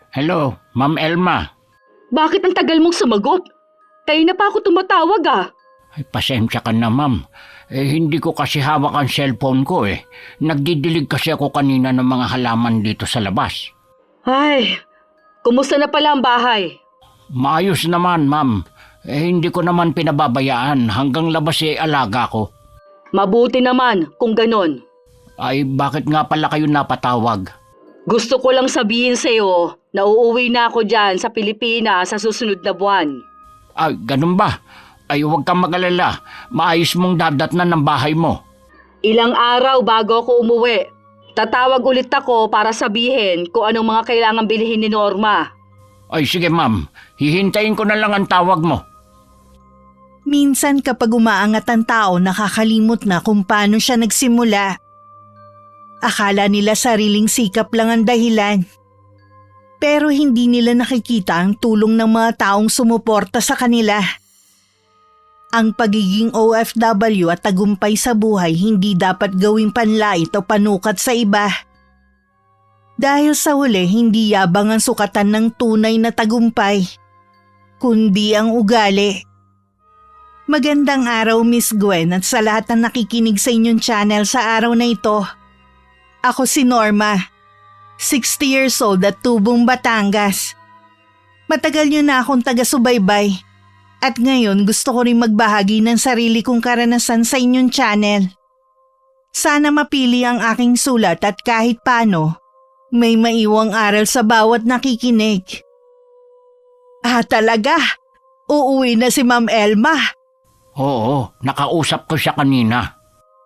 Hello, Ma'am Elma. Bakit ang tagal mong sumagot? Kayo na pa ako tumatawag Ay, pasensya ka na, ma'am. Hindi ko kasi hawak ang cellphone ko Nagdidilig kasi ako kanina ng mga halaman dito sa labas. Ay, kumusta na pala ang bahay? Maayos naman, ma'am. Hindi ko naman pinababayaan hanggang labas alaga ko. Mabuti naman kung ganon. Ay, bakit nga pala kayo napatawag? Gusto ko lang sabihin sa'yo na uuwi na ako dyan sa Pilipinas sa susunod na buwan. Ay, ganun ba? Ay, huwag kang mag-alala. Maayos mong dadatnan ng bahay mo. Ilang araw bago ako umuwi. Tatawag ulit ako para sabihin kung anong mga kailangan bilhin ni Norma. Ay, sige ma'am. Hihintayin ko na lang ang tawag mo. Minsan kapag umaangat ang tao, nakakalimot na kung paano siya nagsimula. Akala nila sariling sikap lang ang dahilan. Pero hindi nila nakikita ang tulong ng mga taong sumuporta sa kanila. Ang pagiging OFW at tagumpay sa buhay hindi dapat gawing panlait o panukat sa iba. Dahil sa huli, hindi yabang ang sukatan ng tunay na tagumpay, kundi ang ugali. Magandang araw, Miss Gwen, at sa lahat ng nakikinig sa inyong channel sa araw na ito. Ako si Norma, 60 years old at tubong Batangas. Matagal niyo na akong taga-subaybay at ngayon gusto ko rin magbahagi ng sarili kong karanasan sa inyong channel. Sana mapili ang aking sulat at kahit paano, may maiwang aral sa bawat nakikinig. Talaga? Uuwi na si Ma'am Elma? Oo, nakausap ko siya kanina.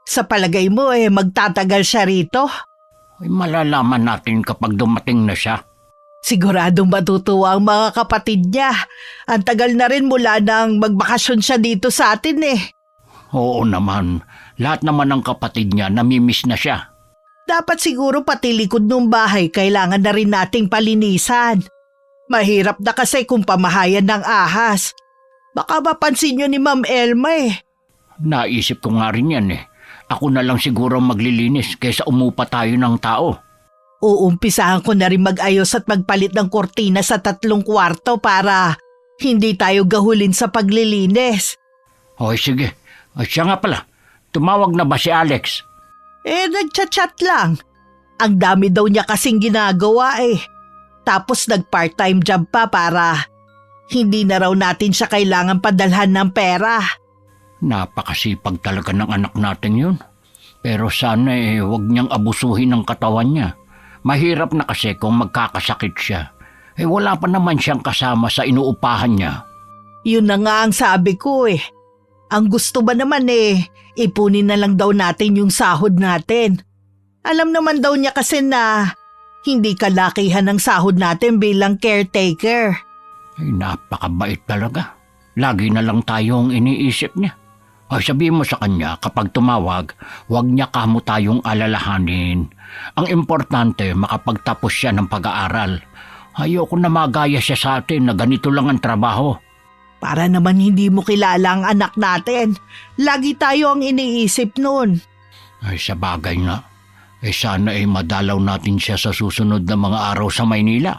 Sa palagay mo magtatagal siya rito? Ay, malalaman natin kapag dumating na siya. Siguradong matutuwa ang mga kapatid niya. Ang tagal na rin mula nang magbakasyon siya dito sa atin Oo naman. Lahat naman ng kapatid niya namimiss na siya. Dapat siguro pati likod ng bahay kailangan na rin nating palinisan. Mahirap na kasi kung pamahayan ng ahas. Baka mapansin niyo ni Ma'am Elma Naisip ko nga rin yan Ako na lang siguro maglilinis kaysa umupa tayo ng tao. Uumpisahan ko na rin mag-ayos at magpalit ng kortina sa 3 kwarto para hindi tayo gahulin sa paglilinis. Hoy, sige. Ay, siya nga pala. Tumawag na ba si Alex? Nagchat-chat lang. Ang dami daw niya kasing ginagawa Tapos nag-part-time job pa para hindi na raw natin siya kailangan padalhan ng pera. Napakasipag talaga ng anak natin yun. Pero sana huwag niyang abusuhin ang katawan niya. Mahirap na kasi kung magkakasakit siya. Wala pa naman siyang kasama sa inuupahan niya. Yun na nga ang sabi ko Ang gusto ba naman ipunin na lang daw natin yung sahod natin. Alam naman daw niya kasi na hindi kalakihan ang sahod natin bilang caretaker. Napakabait talaga. Lagi na lang tayong iniisip niya. Sabihin mo sa kanya kapag tumawag, huwag niya kamo tayong alalahanin. Ang importante, makapagtapos siya ng pag-aaral. Ayoko na magaya siya sa atin na ganito lang ang trabaho. Para naman hindi mo kilala ang anak natin. Lagi tayo ang iniisip nun. Sa bagay nga. Sana madalaw natin siya sa susunod na mga araw sa Maynila.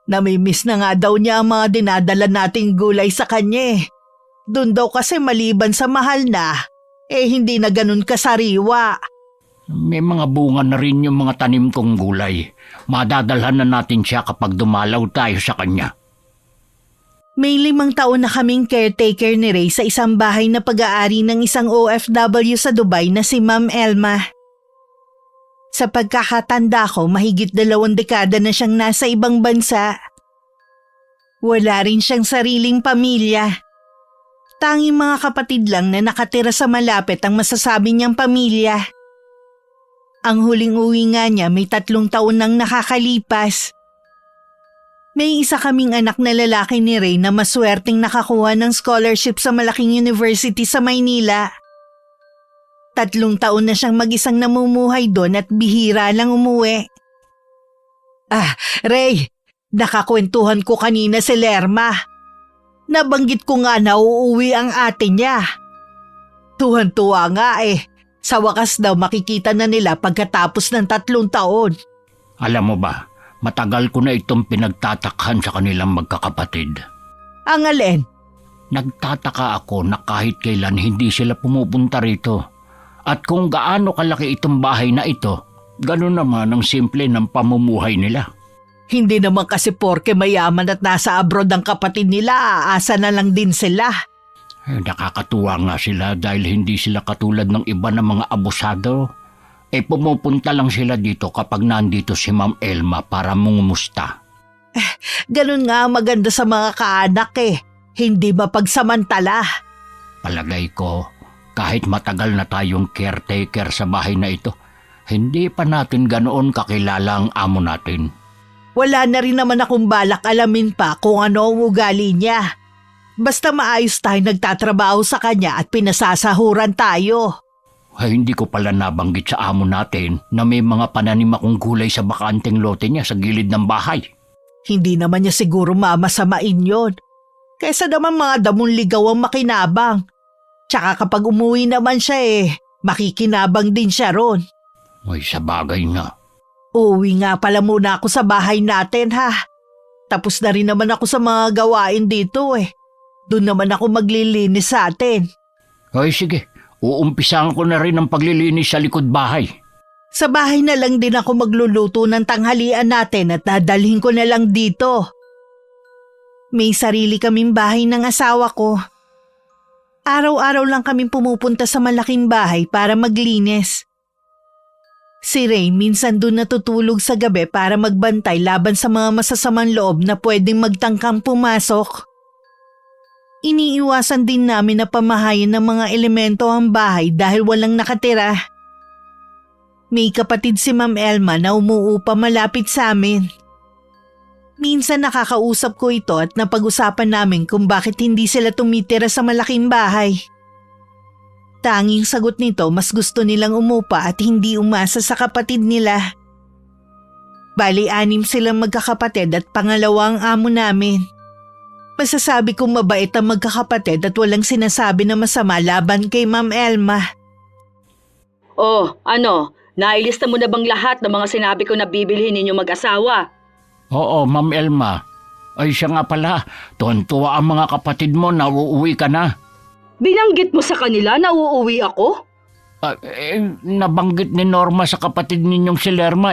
Namimiss na nga daw niya ang mga dinadala nating gulay sa kanya Doon daw kasi maliban sa mahal na, hindi na ganun kasariwa. May mga bunga na rin yung mga tanim kong gulay. Madadalhan na natin siya kapag dumalaw tayo sa kanya. May 5 taon na kaming caretaker ni Ray sa isang bahay na pag-aari ng isang OFW sa Dubai na si Ma'am Elma. Sa pagkakatanda ko, mahigit 2 dekada na siyang nasa ibang bansa. Wala rin siyang sariling pamilya. Tanging mga kapatid lang na nakatira sa malapit ang masasabi niyang pamilya. Ang huling uwi nga niya may 3 taon nang nakakalipas. May isa kaming anak na lalaki ni Ray na maswerteng nakakuha ng scholarship sa malaking university sa Maynila. 3 taon na siyang mag-isang namumuhay doon at bihira lang umuwi. Ray, nakakwentuhan ko kanina si Lerma. Nabanggit ko nga na uuwi ang ate niya. Tuwan-tuwa nga Sa wakas daw makikita na nila pagkatapos ng 3 taon. Alam mo ba, Matagal ko na itong pinagtatakhan sa kanilang magkakapatid. Ang alin? Nagtataka ako na kahit kailan hindi sila pumupunta rito. At kung gaano kalaki itong bahay na ito, gano'n naman ang simple ng pamumuhay nila. Hindi naman kasi porke mayaman at nasa abroad ang kapatid nila, aasa na lang din sila. Nakakatuwa nga sila dahil hindi sila katulad ng iba ng mga abusado. Pumupunta lang sila dito kapag nandito si Ma'am Elma para mungumusta. Ganun nga maganda sa mga kaanak hindi mapagsamantala. Palagay ko, kahit matagal na tayong caretaker sa bahay na ito, hindi pa natin ganoon kakilala ang amo natin. Wala na rin naman akong balak alamin pa kung ano ang ugali niya. Basta maayos tayo nagtatrabaho sa kanya at pinasasahuran tayo. Ay, hindi ko pala nabanggit sa amo natin na may mga pananim akong gulay sa bakanteng lote niya sa gilid ng bahay. Hindi naman niya siguro mamasamain yon. Kaysa naman mga damong ligaw ang makinabang. Tsaka kapag umuwi naman siya makikinabang din siya ron. Ay, sa bagay nga. Uwi nga pala muna ako sa bahay natin Tapos na rin naman ako sa mga gawain dito Doon naman ako maglilinis sa atin. Ay, sige. Uumpisahan ko na rin ang paglilinis sa likod bahay. Sa bahay na lang din ako magluluto ng tanghalian natin at dadalhin ko na lang dito. May sarili kaming bahay ng asawa ko. Araw-araw lang kaming pumupunta sa malaking bahay para maglinis. Si Ray minsan doon natutulog sa gabi para magbantay laban sa mga masasamang loob na pwedeng magtangkang pumasok. Iniiwasan din namin na pamahayan ng mga elemento ang bahay dahil walang nakatira. May kapatid si Ma'am Elma na umuupa malapit sa amin. Minsan nakakausap ko ito at napag-usapan namin kung bakit hindi sila tumitira sa malaking bahay. Tanging sagot nito, mas gusto nilang umupa at hindi umasa sa kapatid nila. Bali 6 silang magkakapatid at pangalawa ang amo namin. Masasabi kong mabait ang magkakapatid at walang sinasabi na masama laban kay Ma'am Elma. Oh, ano? Nailista mo na bang lahat ng mga sinabi ko na bibilhin ninyo mag-asawa? Oo, Ma'am Elma. Ay, siya nga pala. Tuwan-tuwa ang mga kapatid mo na uuwi ka na. Binanggit mo sa kanila na uuwi ako? Nabanggit ni Norma sa kapatid ninyong si Lerma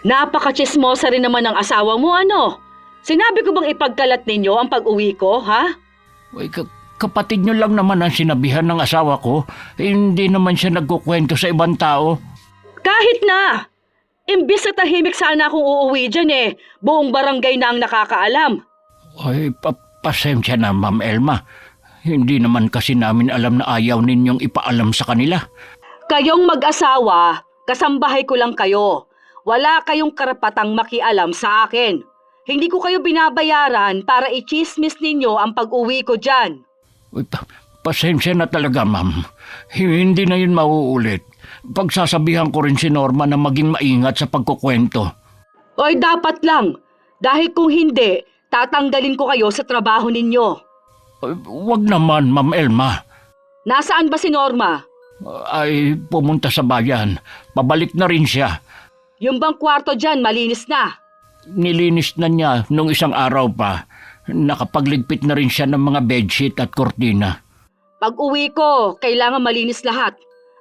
Napaka-chismosa rin naman ng asawa mo, ano? Sinabi ko bang ipagkalat ninyo ang pag-uwi ko, ha? Ay, kapatid nyo lang naman ang sinabihan ng asawa ko. Hindi naman siya nagkukwento sa ibang tao. Kahit na! Imbis na tahimik sana akong uuwi dyan buong barangay na ang nakakaalam. Ay, pasensya na, Ma'am Elma. Hindi naman kasi namin alam na ayaw ninyong ipaalam sa kanila. Kayong mag-asawa, kasambahay ko lang kayo. Wala kayong karapatang makialam sa akin. Hindi ko kayo binabayaran para i-chismis ninyo ang pag-uwi ko dyan. Ay, pasensya na talaga, Ma'am. Hindi na yun mauulit. Pagsasabihan ko rin si Norma na maging maingat sa pagkukwento. Oy, dapat lang. Dahil kung hindi, tatanggalin ko kayo sa trabaho ninyo. Wag naman, Ma'am Elma. Nasaan ba si Norma? Ay, pumunta sa bayan. Pabalik na rin siya. Yung bang kwarto dyan, malinis na. Nilinis na niya nung isang araw pa. Nakapagligpit na rin siya ng mga bedsheet at kortina. Pag uwi ko, kailangan malinis lahat.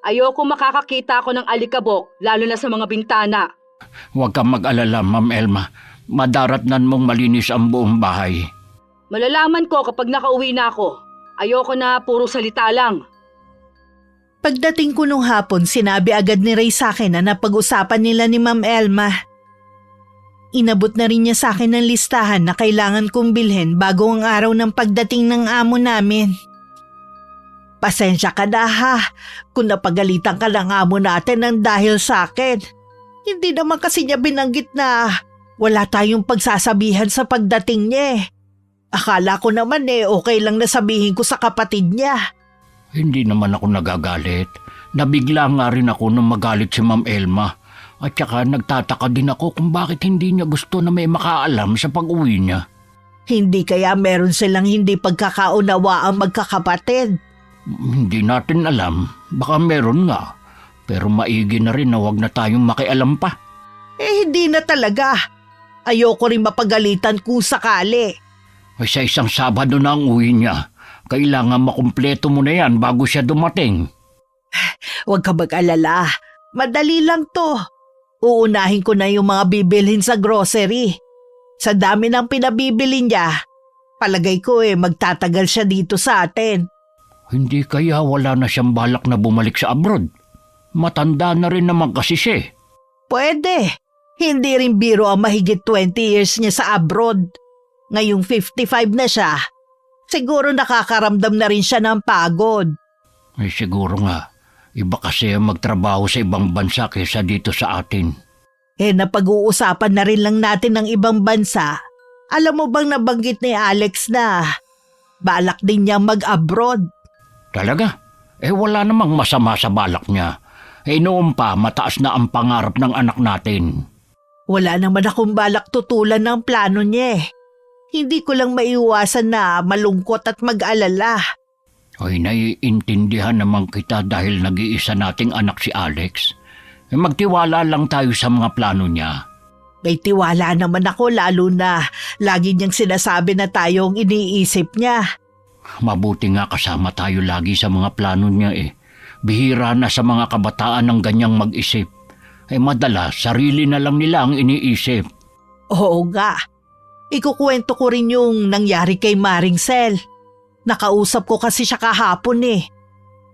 Ayoko makakakita ako ng alikabok, lalo na sa mga bintana. Huwag kang mag-alala, Ma'am Elma. Madaratnan mong malinis ang buong bahay. Malalaman ko kapag nakauwi na ako. Ayoko na puro salita lang. Pagdating ko nung hapon, sinabi agad ni Ray sa akin na napag-usapan nila ni Ma'am Elma. Inabot na rin niya sa akin ng listahan na kailangan kong bilhin bago ang araw ng pagdating ng amo namin. Pasensya ka na kung napagalitan ka ng amo natin ng dahil sa akin. Hindi naman kasi niya binanggit na wala tayong pagsasabihan sa pagdating niya Akala ko naman okay lang na sabihin ko sa kapatid niya. Hindi naman ako nagagalit. Nabigla nga rin ako nung magalit si Ma'am Elma. At saka nagtataka din ako kung bakit hindi niya gusto na may makaalam sa pag-uwi niya. Hindi kaya meron silang hindi pagkakaunawa ang magkakapatid? Hindi natin alam. Baka meron nga. Pero maigi na rin na huwag na tayong makialam pa. Hindi na talaga. Ayoko rin mapagalitan kung sakali. Ay sa isang Sabado na ang uwi niya. Kailangan makumpleto mo na yan bago siya dumating. Huwag ka mag-alala. Madali lang to. Uunahin ko na yung mga bibilhin sa grocery. Sa dami ng pinabibili niya, palagay ko magtatagal siya dito sa atin. Hindi kaya wala na siyang balak na bumalik sa abroad? Matanda na rin naman kasi siya eh. Pwede. Hindi rin biro ang mahigit 20 years niya sa abroad. Ngayong 55 na siya. Siguro nakakaramdam na rin siya ng pagod. Ay siguro nga, iba kasi ang magtrabaho sa ibang bansa kaysa dito sa atin. Napag-uusapan na rin lang natin ng ibang bansa. Alam mo bang nabanggit ni Alex na balak din niyang mag-abroad? Talaga? Wala namang masama sa balak niya. Noon pa, mataas na ang pangarap ng anak natin. Wala naman akong balak tutulan ng plano niya eh. Hindi ko lang maiwasan na malungkot at mag-alala. Ay, naiintindihan naman kita dahil nag-iisa nating anak si Alex. Magtiwala lang tayo sa mga plano niya. May tiwala naman ako lalo na lagi niyang sinasabi na tayong iniisip niya. Mabuti nga kasama tayo lagi sa mga plano niya eh. Bihira na sa mga kabataan ng ganyang mag-isip. Madalas, sarili na lang nila ang iniisip. Oo nga. Ikukwento ko rin yung nangyari kay Maring Sel. Nakausap ko kasi siya kahapon eh.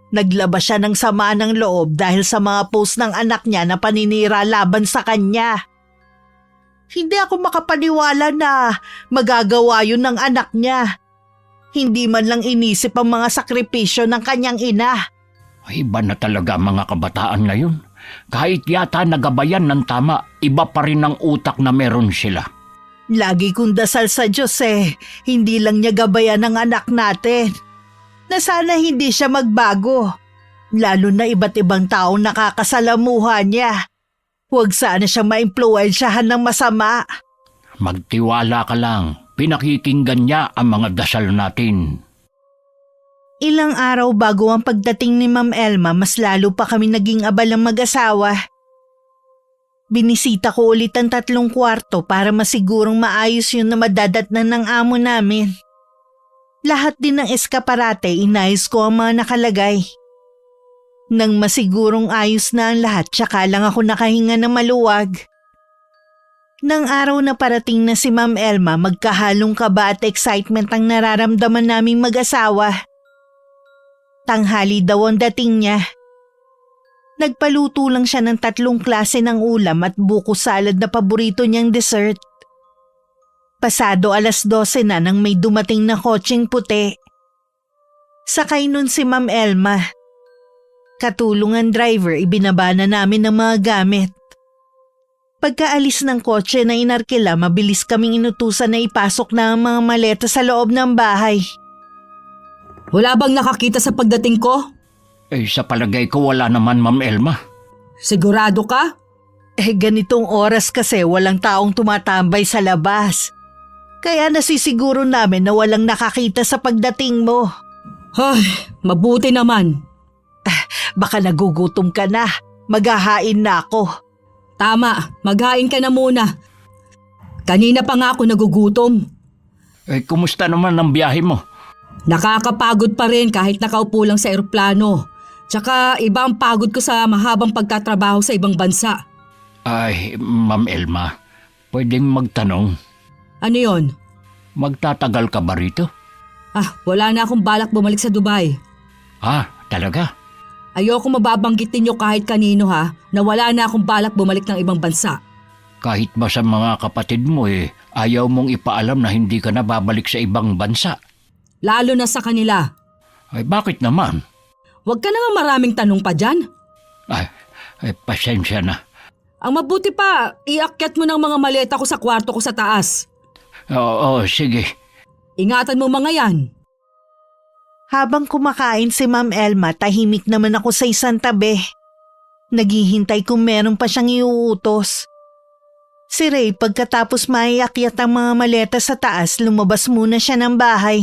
Naglabas siya ng sama ng loob dahil sa mga post ng anak niya na paninira laban sa kanya. Hindi ako makapaniwala na magagawa yun ng anak niya. Hindi man lang inisip ang mga sakripisyo ng kanyang ina. Iba na talaga ang mga kabataan ngayon. Kahit yata nagabayan ng tama, iba pa rin ang utak na meron sila. Lagi kong dasal sa Diyos hindi lang niya gabayan ng anak natin. Na sana hindi siya magbago. Lalo na iba't ibang taong nakakasalamuha niya. Huwag sana siya maimpluwensyahan ng masama. Magtiwala ka lang. Pinakikinggan niya ang mga dasal natin. Ilang araw bago ang pagdating ni Ma'am Elma, mas lalo pa kami naging abalang mag-asawa. Binisita ko ulit ang 3 kwarto para masigurong maayos yun na madadatnan ng amo namin. Lahat din ng eskaparate inayos ko ang mga nakalagay. Nang masigurong ayos na ang lahat, tsaka lang ako nakahinga na maluwag. Nang araw na parating na si Ma'am Elma, magkahalong kaba at excitement ang nararamdaman naming mag-asawa. Tanghali daw ang dating niya. Nagpaluto lang siya ng 3 klase ng ulam at buko salad na paborito niyang dessert. Pasado 12:00 na nang may dumating na kotseng puti. Sakay nun si Ma'am Elma. Katulong ang driver, ibinaba na namin ng mga gamit. Pagkaalis ng kotse na inarkila, mabilis kaming inutusan na ipasok na ang mga maleta sa loob ng bahay. Wala bang nakakita sa pagdating ko? Sa palagay ko wala naman, Ma'am Elma. Sigurado ka? Ganitong oras kasi walang taong tumatambay sa labas. Kaya nasisiguro namin na walang nakakita sa pagdating mo. Ay, mabuti naman. Baka nagugutom ka na. Maghahain na ako. Tama, maghain ka na muna. Kanina pa nga ako nagugutom. Kumusta naman ang biyahe mo? Nakakapagod pa rin kahit nakaupo lang sa eroplano. Tsaka iba ang pagod ko sa mahabang pagtatrabaho sa ibang bansa. Ay, Ma'am Elma, pwedeng magtanong. Ano yon? Magtatagal ka ba rito? Wala na akong balak bumalik sa Dubai. Talaga? Ayoko mababanggitin niyo kahit kanino na wala na akong balak bumalik ng ibang bansa. Kahit ba sa mga kapatid mo ayaw mong ipaalam na hindi ka na babalik sa ibang bansa? Lalo na sa kanila. Bakit naman? Huwag ka naman maraming tanong pa dyan. Pasensya na. Ang mabuti pa, iakyat mo ng mga maleta ko sa kwarto ko sa taas. Oo, sige. Ingatan mo mga yan. Habang kumakain si Ma'am Elma, tahimik naman ako sa isang tabi. Naghihintay kung meron pa siyang iuutos. Si Ray, pagkatapos maiakyat ang mga maleta sa taas, lumabas muna siya ng bahay.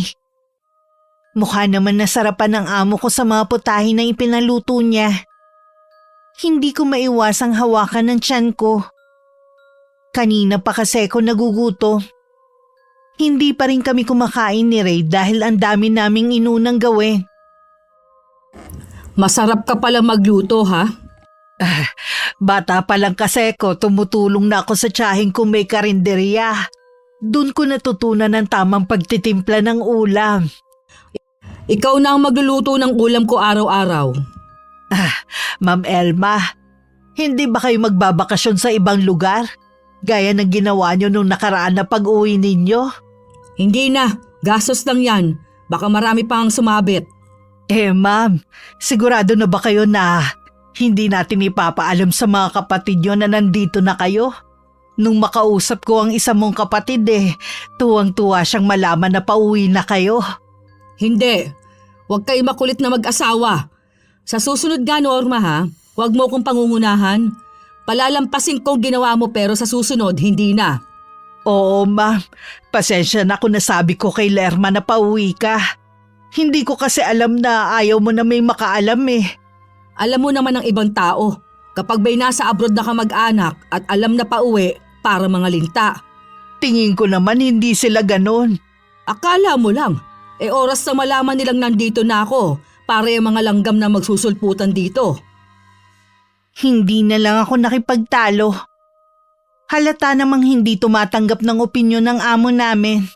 Mukha naman nasarapan ng amo ko sa mga putahe na ipinaluto niya. Hindi ko maiwasang hawakan ng tiyan ko. Kanina pa kasi ako nagugutom. Hindi pa rin kami kumakain ni Ray dahil ang dami naming inunang gawin. Masarap ka pala magluto, ha? Bata pa lang kasi ko, tumutulong na ako sa tiyahing kung may karinderya. Doon ko natutunan ang tamang pagtitimpla ng ulam. Ikaw na ang magluluto ng ulam ko araw-araw. Ma'am Elma, hindi ba kayo magbabakasyon sa ibang lugar? Gaya ng ginawa nyo nung nakaraan na pag-uwi ninyo? Hindi na, gastos lang yan. Baka marami pang sumabit. Ma'am, sigurado na ba kayo na hindi natin ipapaalam sa mga kapatid nyo na nandito na kayo? Nung makausap ko ang isa mong kapatid tuwang-tuwa siyang malaman na pauwi na kayo. Hindi. Huwag kayo makulit na mag-asawa. Sa susunod nga, Norma, ha? Huwag mo kong pangungunahan. Palalampasin kong ginawa mo pero sa susunod, hindi na. Oo, ma'am. Pasensya na kung nasabi ko kay Lerma na pauwi ka. Hindi ko kasi alam na ayaw mo na may makaalam Alam mo naman ng ibang tao, kapag may nasa abroad na kamag-anak at alam na pauwi, para mga linta. Tingin ko naman hindi sila ganon. Akala mo lang, oras na malaman nilang nandito na ako para yung mga langgam na magsusulputan dito. Hindi na lang ako nakipagtalo. Halata namang hindi tumatanggap ng opinyon ng amo namin.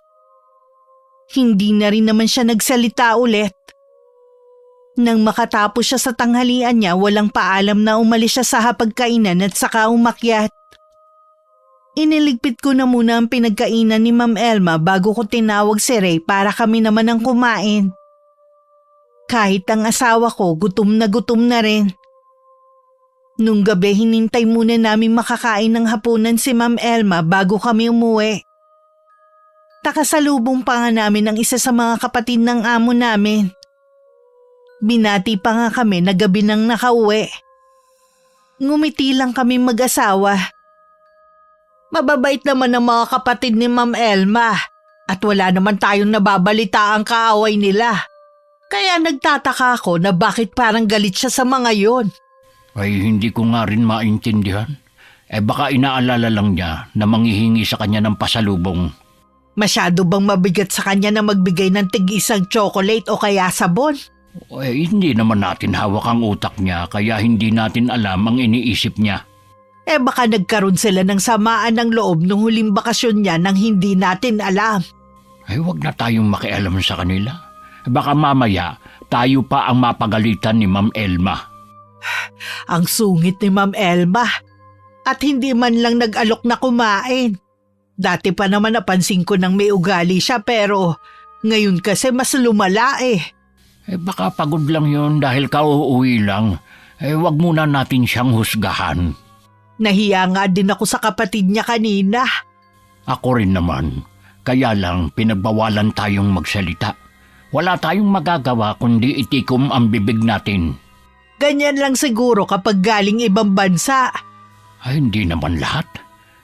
Hindi na rin naman siya nagsalita ulit. Nang makatapos siya sa tanghalian niya, walang paalam na umalis siya sa hapagkainan at saka umakyat. Iniligpit ko na muna ang pinagkainan ni Ma'am Elma bago ko tinawag si Ray para kami naman ang kumain. Kahit ang asawa ko, gutom na rin. Nung gabi, hinintay muna namin makakain ng hapunan si Ma'am Elma bago kami umuwi. Nakasalubong pa nga namin ang isa sa mga kapatid ng amo namin. Binati pa nga kami na gabi nang nakauwi. Ngumiti lang kami mag-asawa. Mababait naman ang mga kapatid ni Ma'am Elma at wala naman tayong nababalita ang kaaway nila. Kaya nagtataka ako na bakit parang galit siya sa mga yon. Ay hindi ko nga rin maintindihan. Baka inaalala lang niya na manghihingi sa kanya ng pasalubong. Masyado bang mabigat sa kanya na magbigay ng tig-isang chocolate o kaya sabon? Hindi naman natin hawak ang utak niya kaya hindi natin alam ang iniisip niya. Baka nagkaroon sila ng samaan ng loob nung huling bakasyon niya nang hindi natin alam. Huwag na tayong makialam sa kanila. Baka mamaya tayo pa ang mapagalitan ni Ma'am Elma. Ang sungit ni Ma'am Elma. At hindi man lang nag-alok na kumain. Dati pa naman napansin ko nang may ugali siya pero ngayon kasi mas lumala Baka pagod lang yun dahil kauuwi lang. Wag muna natin siyang husgahan. Nahiya nga din ako sa kapatid niya kanina. Ako rin naman. Kaya lang pinagbawalan tayong magsalita. Wala tayong magagawa kundi itikom ang bibig natin. Ganyan lang siguro kapag galing ibang bansa. Hindi naman lahat.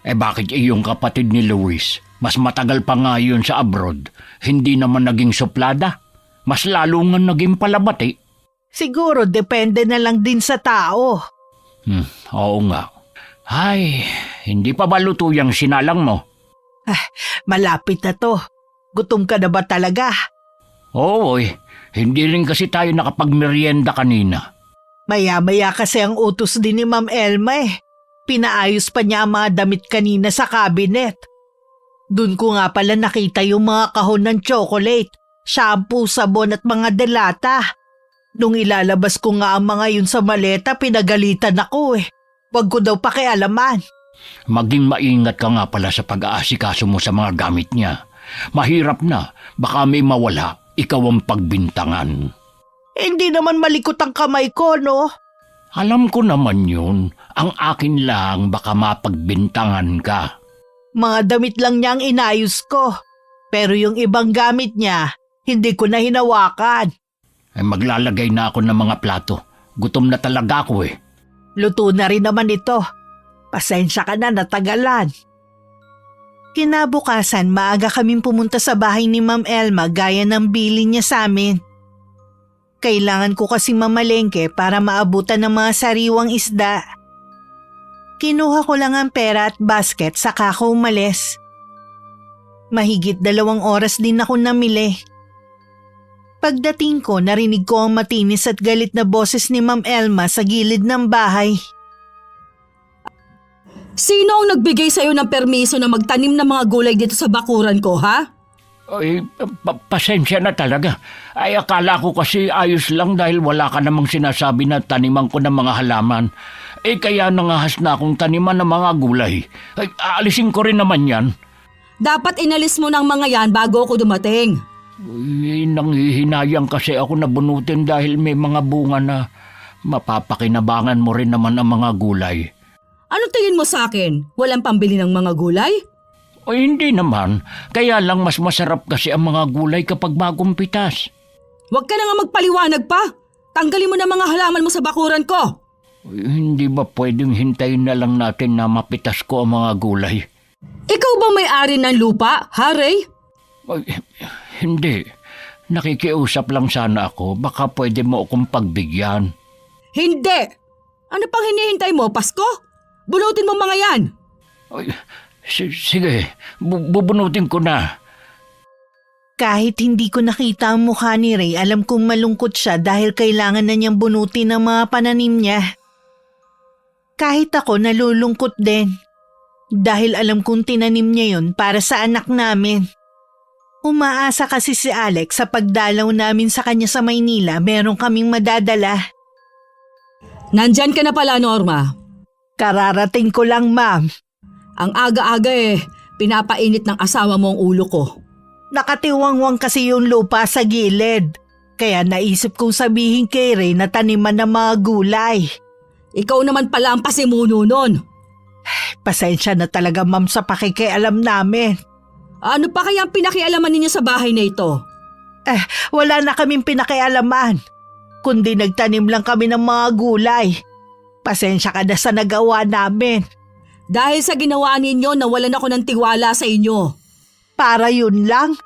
Bakit iyong kapatid ni Luis? Mas matagal pa nga yun sa abroad. Hindi naman naging suplada. Mas lalo nga naging palabati. Siguro depende na lang din sa tao. Oo nga. Ay, hindi pa ba luto yung sinalang mo? Malapit na to. Gutom ka na ba talaga? Oo hindi rin kasi tayo nakapagmerienda kanina. Maya-maya kasi ang utos din ni Ma'am Elma Pinaayos pa niya ang mga damit kanina sa cabinet. Doon ko nga pala nakita yung mga kahon ng chocolate, shampoo, sabon at mga delata. Nung ilalabas ko nga ang mga yun sa maleta, pinagalitan ako Wag ko daw pakialaman. Maging maingat ka nga pala sa pag-aasikaso mo sa mga gamit niya. Mahirap na, baka may mawala, ikaw ang pagbintangan. Hindi naman malikot ang kamay ko, no? Alam ko naman yun. Ang akin lang baka mapagbintangan ka. Mga damit lang niya ang inayos ko. Pero yung ibang gamit niya, hindi ko na hinawakan. Maglalagay na ako ng mga plato. Gutom na talaga ako Luto na rin naman ito. Pasensya ka na, natagalan. Kinabukasan, maaga kaming pumunta sa bahay ni Ma'am Elma gaya ng bilin niya sa amin. Kailangan ko kasing mamalengke para maabutan ng mga sariwang isda. Kinuha ko lang ang pera at basket saka ako umalis. Mahigit 2 oras din ako namili. Pagdating ko, narinig ko ang matinis at galit na boses ni Ma'am Elma sa gilid ng bahay. Sino ang nagbigay sa'yo ng permiso na magtanim ng mga gulay dito sa bakuran ko, ha? Ay, pasensya na talaga. Ay, akala ko kasi ayos lang dahil wala ka namang sinasabi na taniman ko ng mga halaman. Kaya nangahas na akong taniman ng mga gulay. Ay, aalisin ko rin naman yan. Dapat inalis mo ng mga yan bago ako dumating. Ay, nanghihinayang kasi ako na bunutin dahil may mga bunga na mapapakinabangan mo rin naman ang mga gulay. Ano tingin mo sa akin? Walang pambili ng mga gulay? O hindi naman, kaya lang mas masarap kasi ang mga gulay kapag bagong pitas. Huwag ka na nga magpaliwanag pa. Tanggalin mo na mga halaman mo sa bakuran ko. Hindi ba pwedeng hintayin na lang natin na mapitas ko ang mga gulay? Ikaw ba may-ari ng lupa, ha, Ray? Ay, hindi. Nakikiusap lang sana ako. Baka pwede mo akong pagbigyan. Hindi! Ano pang hinihintay mo, Pasko? Bunutin mo mga yan! Ay, sige, bubunutin ko na. Kahit hindi ko nakita ang mukha ni Ray, alam kong malungkot siya dahil kailangan na niyang bunutin ang mga pananim niya. Kahit ako nalulungkot din dahil alam kong tinanim niya yun para sa anak namin. Umaasa kasi si Alex sa pagdalaw namin sa kanya sa Maynila, meron kaming madadala. Nandyan ka na pala, Norma. Kararating ko lang, ma'am. Ang aga-aga pinapainit ng asawa mo ang ulo ko. Nakatiwangwang kasi yung lupa sa gilid. Kaya naisip kong sabihin kay Ray na taniman ng mga gulay. Ikaw naman pala ang pasimuno nun. Pasensya na talaga, ma'am, sa pakikialam namin. Ano pa kaya ang pinakialaman ninyo sa bahay na ito? Wala na kaming pinakialaman. Kundi nagtanim lang kami ng mga gulay. Pasensya ka na sa nagawa namin. Dahil sa ginawa ninyo, nawalan ako ng tiwala sa inyo. Para yun lang,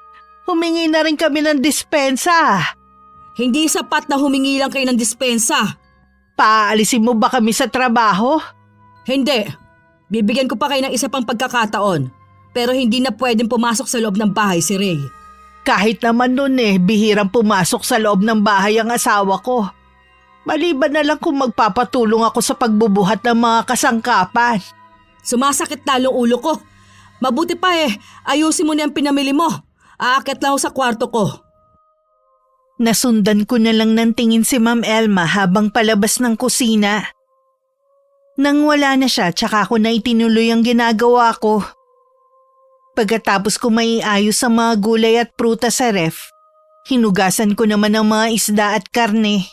humingi na rin kami ng dispensa. Hindi sapat na humingi lang kayo ng dispensa. Paalisin mo ba kami sa trabaho? Hindi. Bibigyan ko pa kayo ng isa pang pagkakataon. Pero hindi na pwedeng pumasok sa loob ng bahay si Ray. Kahit naman nun bihirang pumasok sa loob ng bahay ang asawa ko. Maliban na lang kung magpapatulong ako sa pagbubuhat ng mga kasangkapan. Sumasakit talong ulo ko. Mabuti pa ayusin mo na yung pinamili mo. Aakyat lang ako sa kwarto ko. Nasundan ko na lang ng tingin si Ma'am Elma habang palabas ng kusina. Nang wala na siya, tsaka ko na itinuloy ang ginagawa ko. Pagkatapos ko maiayos ang mga gulay at prutas sa ref, hinugasan ko naman ang mga isda at karne.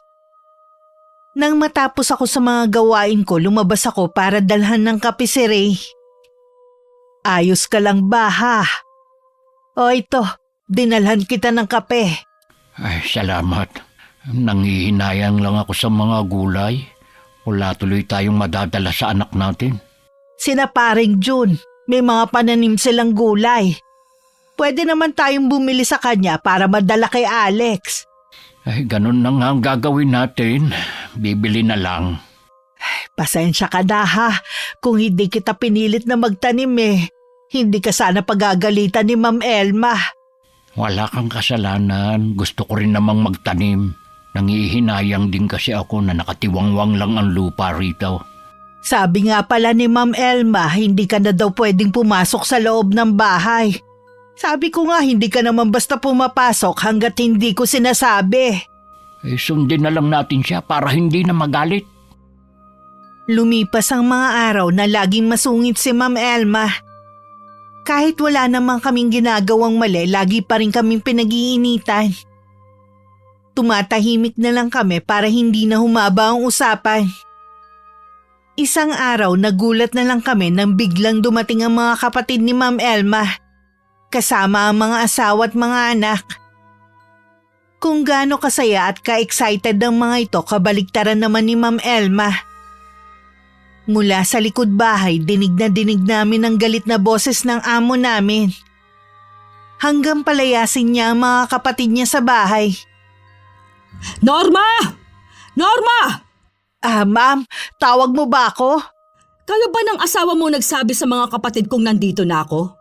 Nang matapos ako sa mga gawain ko, lumabas ako para dalhan ng kape si Ray. Ayos ka lang ba, ha? O ito, dinalhan kita ng kape. Ay, salamat. Nanghihinayang lang ako sa mga gulay. Wala tuloy tayong madadala sa anak natin. Sina paring June, may mga pananim silang gulay. Pwede naman tayong bumili sa kanya para madala kay Alex. Ay, ganun na nga ang gagawin natin. Bibili na lang. Pasensya ka na, ha, kung hindi kita pinilit na magtanim Hindi ka sana pagagalitan ni Ma'am Elma. Wala kang kasalanan. Gusto ko rin namang magtanim. Nangihinayang din kasi ako na nakatiwangwang lang ang lupa rito. Sabi nga pala ni Ma'am Elma, hindi ka na daw pwedeng pumasok sa loob ng bahay. Sabi ko nga hindi ka naman basta pumapasok hanggat hindi ko sinasabi. Sundin na lang natin siya para hindi na magalit. Lumipas ang mga araw na laging masungit si Ma'am Elma. Kahit wala namang kaming ginagawang mali, lagi pa rin kaming pinag-iinitan. Tumatahimik na lang kami para hindi na humaba ang usapan. Isang araw nagulat na lang kami nang biglang dumating ang mga kapatid ni Ma'am Elma, kasama ang mga asawa at mga anak. Kung gaano kasaya at ka-excited ang mga ito, kabaliktaran naman ni Ma'am Elma. Mula sa likod bahay, dinig namin ang galit na boses ng amo namin. Hanggang palayasin niya ang mga kapatid niya sa bahay. Norma! Norma! Ma'am, tawag mo ba ako? Kayo ba ng asawa mo nagsabi sa mga kapatid kong nandito na ako?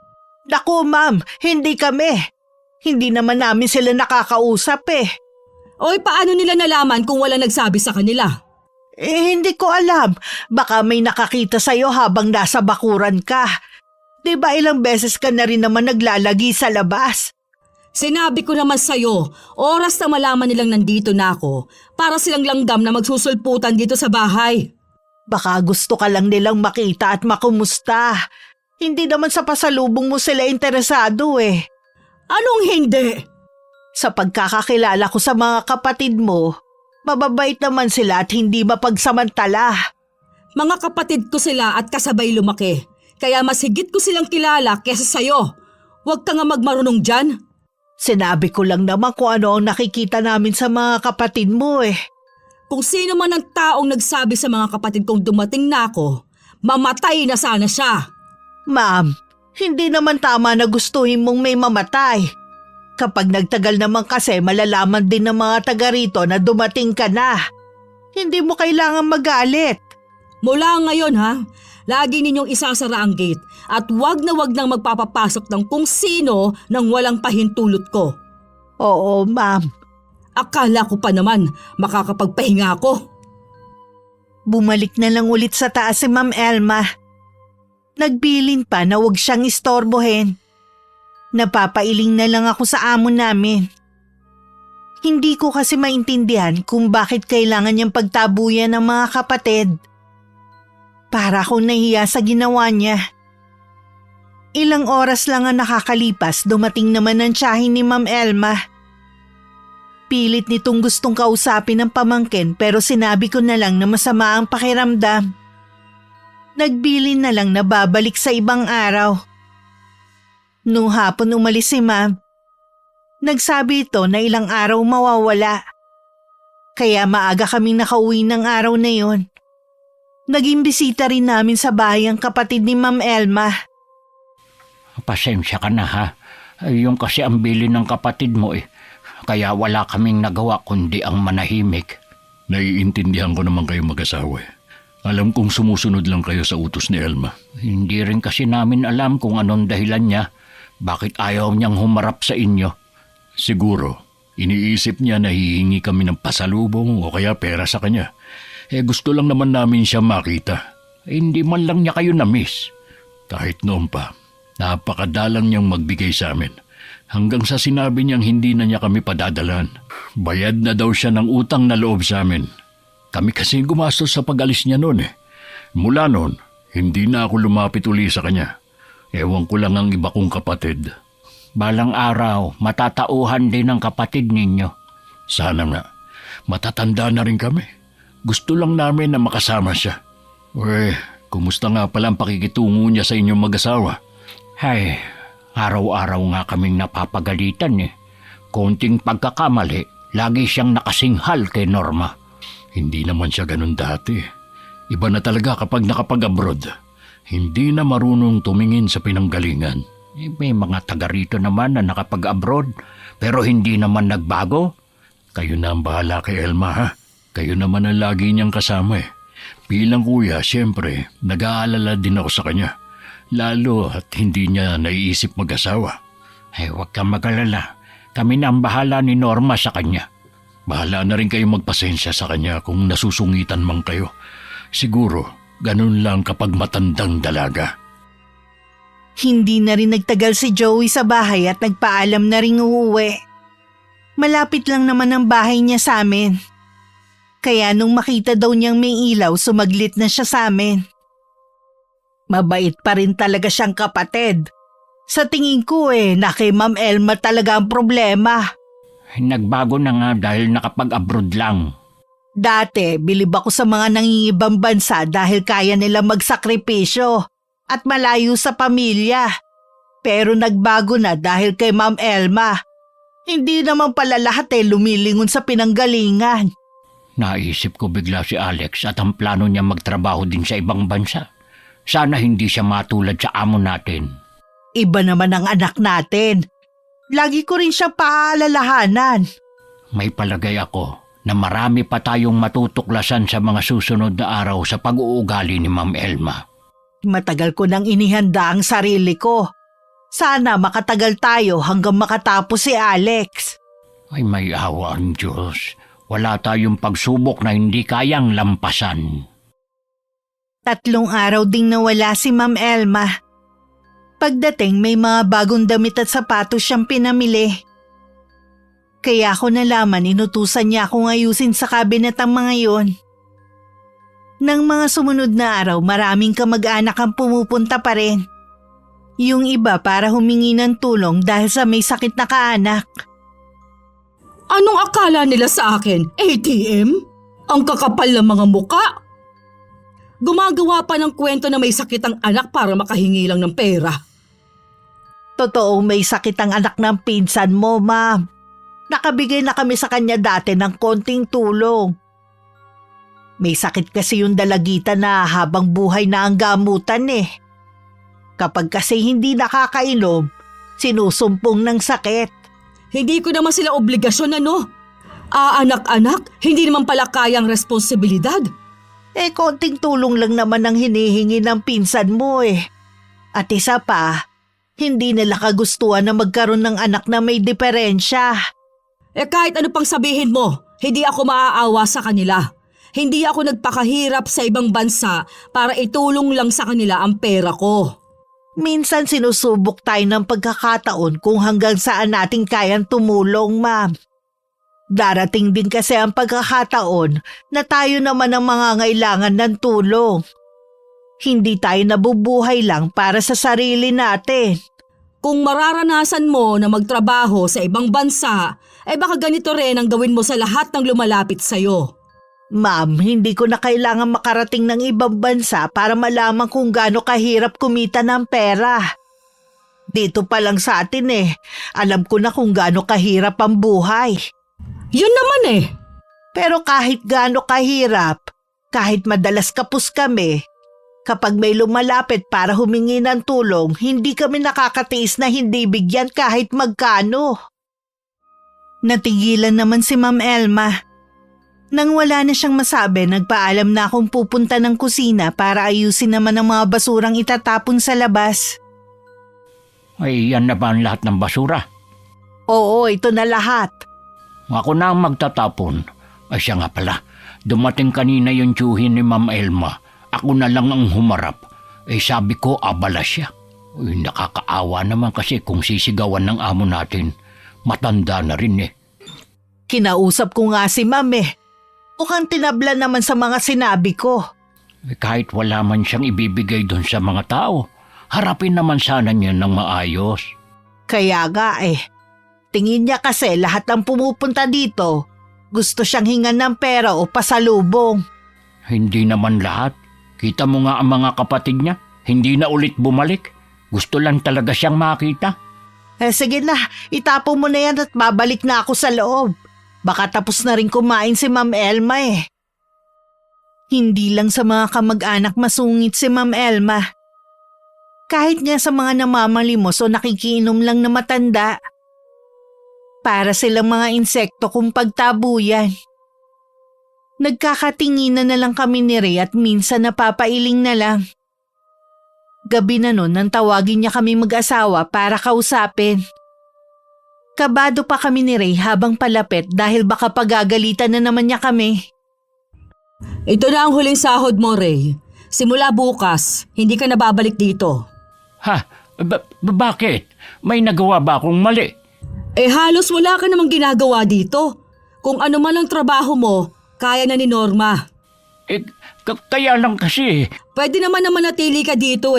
Naku ma'am, hindi kami. Hindi naman namin sila nakakausap eh. Oy, paano nila nalaman kung wala nagsabi sa kanila? Hindi ko alam. Baka may nakakita sa'yo habang nasa bakuran ka. Di ba ilang beses ka na rin naman naglalagi sa labas? Sinabi ko naman sa'yo, oras na malaman nilang nandito na ako para silang langgam na magsusulputan dito sa bahay. Baka gusto ka lang nilang makita at makumusta. Hindi naman sa pasalubong mo sila interesado eh. Anong hindi? Sa pagkakakilala ko sa mga kapatid mo, mababait naman sila at hindi mapagsamantala. Mga kapatid ko sila at kasabay lumaki. Kaya mas higit ko silang kilala kesa sa'yo. Huwag ka nga magmarunong dyan. Sinabi ko lang naman kung ano ang nakikita namin sa mga kapatid mo eh. Kung sino man ang taong nagsabi sa mga kapatid kong dumating na ako, mamatay na sana siya. Ma'am, hindi naman tama na gustuhin mong may mamatay. Kapag nagtagal naman kasi malalaman din ng mga taga rito na dumating ka na. Hindi mo kailangan magalit. Mula ngayon ha, lagi ninyong isasara ang gate at wag nang magpapapasok ng kung sino nang walang pahintulot ko. Oo, ma'am. Akala ko pa naman makakapagpahinga ako. Bumalik na lang ulit sa taas si Ma'am Elma. Nagbilin pa na huwag siyang istorbohin. Napapailing na lang ako sa amo namin. Hindi ko kasi maintindihan kung bakit kailangan niyang pagtabuyan ng mga kapatid. Para akong nahiya sa ginawa niya. Ilang oras lang ang nakakalipas, dumating naman ang tiyahin ni Ma'am Elma. Pilit nitong gustong kausapin ng pamangkin pero sinabi ko na lang na masama ang pakiramdam. Nagbilin na lang na babalik sa ibang araw. Nung hapon umalis si Ma'am, nagsabi ito na ilang araw mawawala. Kaya maaga kaming nakauwi ng araw na yon. Naging bisita rin namin sa bahay ang kapatid ni Ma'am Elma. Pasensya ka na ha. Yung kasi ang bilin ng kapatid mo eh. Kaya wala kaming nagawa kundi ang manahimik. Naiintindihan ko naman kayo mag-asawa eh. Alam kong sumusunod lang kayo sa utos ni Elma. Hindi rin kasi namin alam kung anong dahilan niya. Bakit ayaw niyang humarap sa inyo? Siguro, iniisip niya na hihingi kami ng pasalubong o kaya pera sa kanya. Gusto lang naman namin siya makita. Hindi man lang niya kayo na-miss. Kahit noon pa, napakadalang niyang magbigay sa amin. Hanggang sa sinabi niyang hindi na niya kami padadalan. Bayad na daw siya ng utang na loob sa amin. Kami kasi gumastos sa pag-alis niya noon eh. Mula noon, hindi na ako lumapit uli sa kanya. Ewan ko lang ang iba kong kapatid. Balang araw, matatauhan din ang kapatid ninyo. Sana nga, matatanda na rin kami. Gusto lang namin na makasama siya. Kumusta nga pala ang pakikitungo niya sa inyong mag-asawa? Hay, araw-araw nga kaming napapagalitan eh. Konting pagkakamali, lagi siyang nakasinghal kay Norma. Hindi naman siya ganun dati. Iba na talaga kapag nakapag-abroad. Hindi na marunong tumingin sa pinanggalingan. May mga taga rito naman na nakapag-abroad, pero hindi naman nagbago. Kayo na ang bahala kay Elma ha. Kayo naman ang lagi niyang kasama eh. Bilang kuya, siyempre, nag-aalala din ako sa kanya. Lalo at hindi niya naiisip mag-asawa. Huwag kang mag-alala. Kami na ang bahala ni Norma sa kanya. Bahala na rin kayo magpasensya sa kanya kung nasusungitan man kayo. Siguro, ganun lang kapag matandang dalaga. Hindi na rin nagtagal si Joey sa bahay at nagpaalam na ring uuwi. Malapit lang naman ang bahay niya sa amin. Kaya nung makita daw niyang may ilaw, sumaglit na siya sa amin. Mabait pa rin talaga siyang kapatid. Sa tingin ko na kay Ma'am Elma talaga ang problema. Nagbago na nga dahil nakapag-abroad lang. Dati, bilib ako sa mga nangingibang bansa dahil kaya nila magsakripisyo at malayo sa pamilya. Pero nagbago na dahil kay Ma'am Elma. Hindi naman pala lahat lumilingon sa pinanggalingan. Naisip ko bigla si Alex at ang plano niya magtrabaho din sa ibang bansa. Sana hindi siya matulad sa amo natin. Iba naman ang anak natin. Lagi ko rin siyang paalalahanan. May palagay ako na marami pa tayong matutuklasan sa mga susunod na araw sa pag-uugali ni Ma'am Elma. Matagal ko nang inihanda ang sarili ko. Sana makatagal tayo hanggang makatapos si Alex. Ay may awa ang Diyos. Wala tayong pagsubok na hindi kayang lampasan. 3 araw ding nawala si Ma'am Elma. Pagdating may mga bagong damit at sapatos siyang pinamili. Kaya ako nalaman inutusan niya akong ayusin sa kabinet ang mga yon. Nang mga sumunod na araw maraming kamag-anak ang pumupunta pa rin. Yung iba para humingi ng tulong dahil sa may sakit na kaanak. Anong akala nila sa akin? ATM? Ang kakapal ng mga muka? Gumagawa pa ng kwento na may sakit ang anak para makahingi lang ng pera. Totoong may sakit ang anak ng pinsan mo, ma'am. Nakabigay na kami sa kanya dati ng konting tulong. May sakit kasi yung dalagita na habang buhay na ang gamutan eh. Kapag kasi hindi nakakainom, sinusumpong ng sakit. Hindi ko naman sila obligasyon anak-anak, hindi naman pala kayang responsibilidad. Konting tulong lang naman ang hinihingi ng pinsan mo eh. At isa pa, hindi nila kagustuhan na magkaroon ng anak na may diferensya. Kahit ano pang sabihin mo, hindi ako maaawa sa kanila. Hindi ako nagpakahirap sa ibang bansa para itulong lang sa kanila ang pera ko. Minsan sinusubok tayo ng pagkakataon kung hanggang saan natin kayang tumulong, ma'am. Darating din kasi ang pagkakataon na tayo naman ang mangangailangan ng tulong. Hindi tayo nabubuhay lang para sa sarili natin. Kung mararanasan mo na magtrabaho sa ibang bansa, baka ganito rin ang gawin mo sa lahat ng lumalapit sa'yo. Ma'am, hindi ko na kailangan makarating ng ibang bansa para malaman kung gaano kahirap kumita ng pera. Dito pa lang sa atin alam ko na kung gaano kahirap ang buhay. Yun naman Pero kahit gaano kahirap, kahit madalas kapos kami, kapag may lumalapit para humingi ng tulong, hindi kami nakakatiis na hindi bigyan kahit magkano. Natigilan naman si Ma'am Elma. Nang wala na siyang masabi, nagpaalam na akong pupunta ng kusina para ayusin naman ang mga basurang itatapon sa labas. Ay yan na ba ang lahat ng basura? Oo, ito na lahat. Ako na ang magtatapon. Ay siya nga pala, dumating kanina yung tiyuhin ni Ma'am Elma. Ako na lang ang humarap. Sabi ko abala siya. Nakakaawa naman kasi kung sisigawan ng amo natin. Matanda na rin Kinausap ko nga si Ma'am Mukhang tinabla naman sa mga sinabi ko. Kahit wala man siyang ibibigay doon sa mga tao, harapin naman sana niya ng maayos. Kaya nga tingin niya kasi lahat ng pumupunta dito, gusto siyang hingan ng pera o pasalubong. Hindi naman lahat. Kita mo nga ang mga kapatid niya, hindi na ulit bumalik. Gusto lang talaga siyang makita. Sige na, itapon mo na yan at babalik na ako sa loob. Baka tapos na rin kumain si Ma'am Elma Hindi lang sa mga kamag-anak masungit si Ma'am Elma. Kahit nga sa mga namamalimos o nakikiinom lang na matanda. Para silang mga insekto kung pagtabuyan. Nagkakatinginan na lang kami ni Ray at minsan napapailing na lang. Gabi na nun nang tawagin niya kami mag-asawa para kausapin. Kabado pa kami ni Ray habang palapit dahil baka pagagalitan na naman niya kami. Ito na ang huling sahod mo, Ray. Simula bukas, hindi ka na babalik dito. Ha? Bakit? May nagawa ba akong mali? Halos wala ka namang ginagawa dito. Kung ano man ang trabaho mo, kaya na ni Norma. Kaya lang kasi. Pwede naman manatili ka dito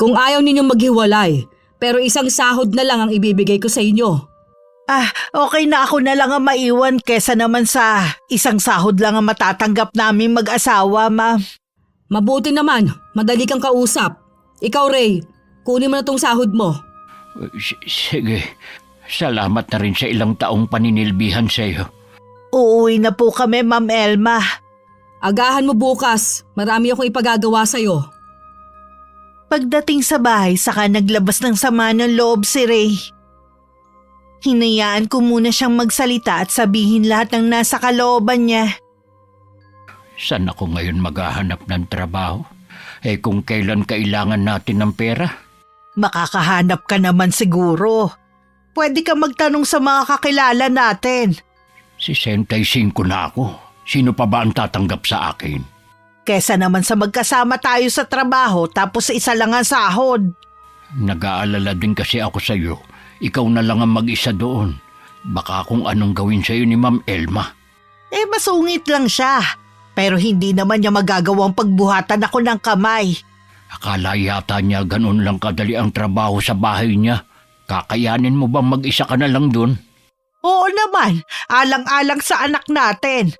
Kung ayaw ninyong maghiwalay, pero isang sahod na lang ang ibibigay ko sa inyo. Okay na ako na lang ang maiwan kesa naman sa isang sahod lang ang matatanggap namin mag-asawa, ma'am. Mabuti naman, madali kang kausap. Ikaw, Ray, kunin mo na tong sahod mo. Sige, salamat na rin sa ilang taong paninilbihan sa iyo. Uuwi na po kami, Ma'am Elma. Agahan mo bukas, marami akong ipagagawa sa'yo. Pagdating sa bahay, saka naglabas ng sama ng loob si Ray. Hinayaan ko muna siyang magsalita at sabihin lahat ng nasa kalooban niya. Saan ako ngayon maghahanap ng trabaho? Kung kailan kailangan natin ng pera? Makakahanap ka naman siguro. Pwede ka magtanong sa mga kakilala natin. 65 na ako. Sino pa ba ang tatanggap sa akin? Kesa naman sa magkasama tayo sa trabaho tapos isa lang ang sahod. Nag-aalala din kasi ako sa iyo. Ikaw na lang ang mag-isa doon. Baka kung anong gawin sa iyo ni Ma'am Elma. Masungit lang siya. Pero hindi naman niya magagawang pagbuhatan ako ng kamay. Akala yata niya ganun lang kadali ang trabaho sa bahay niya. Kakayanin mo bang mag-isa ka na lang doon? Oo naman, alang-alang sa anak natin.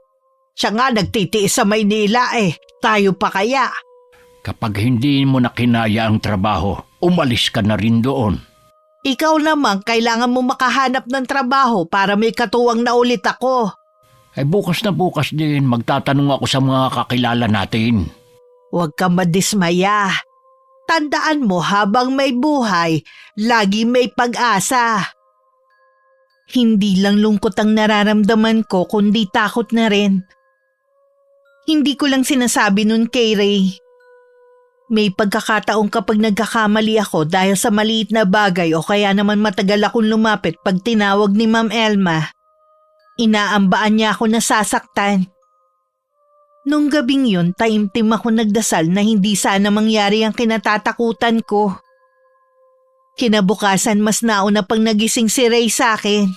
Siya nga nagtitiis sa Maynila Tayo pa kaya? Kapag hindi mo na kinaya ang trabaho, umalis ka na rin doon. Ikaw naman, kailangan mo makahanap ng trabaho para may katuwang na ulit ako. Bukas na bukas din, magtatanong ako sa mga kakilala natin. Huwag ka madismaya. Tandaan mo habang may buhay, lagi may pag-asa. Hindi lang lungkot ang nararamdaman ko kundi takot na rin. Hindi ko lang sinasabi nun kay Ray. May pagkakataong kapag nagkakamali ako dahil sa maliit na bagay o kaya naman matagal akong lumapit pag tinawag ni Ma'am Elma, inaambaan niya ako nasasaktan. Nung gabing yun, taimtim ako nagdasal na hindi sana mangyari ang kinatatakutan ko. Kinabukasan mas nauna pang nagising si Ray sa akin.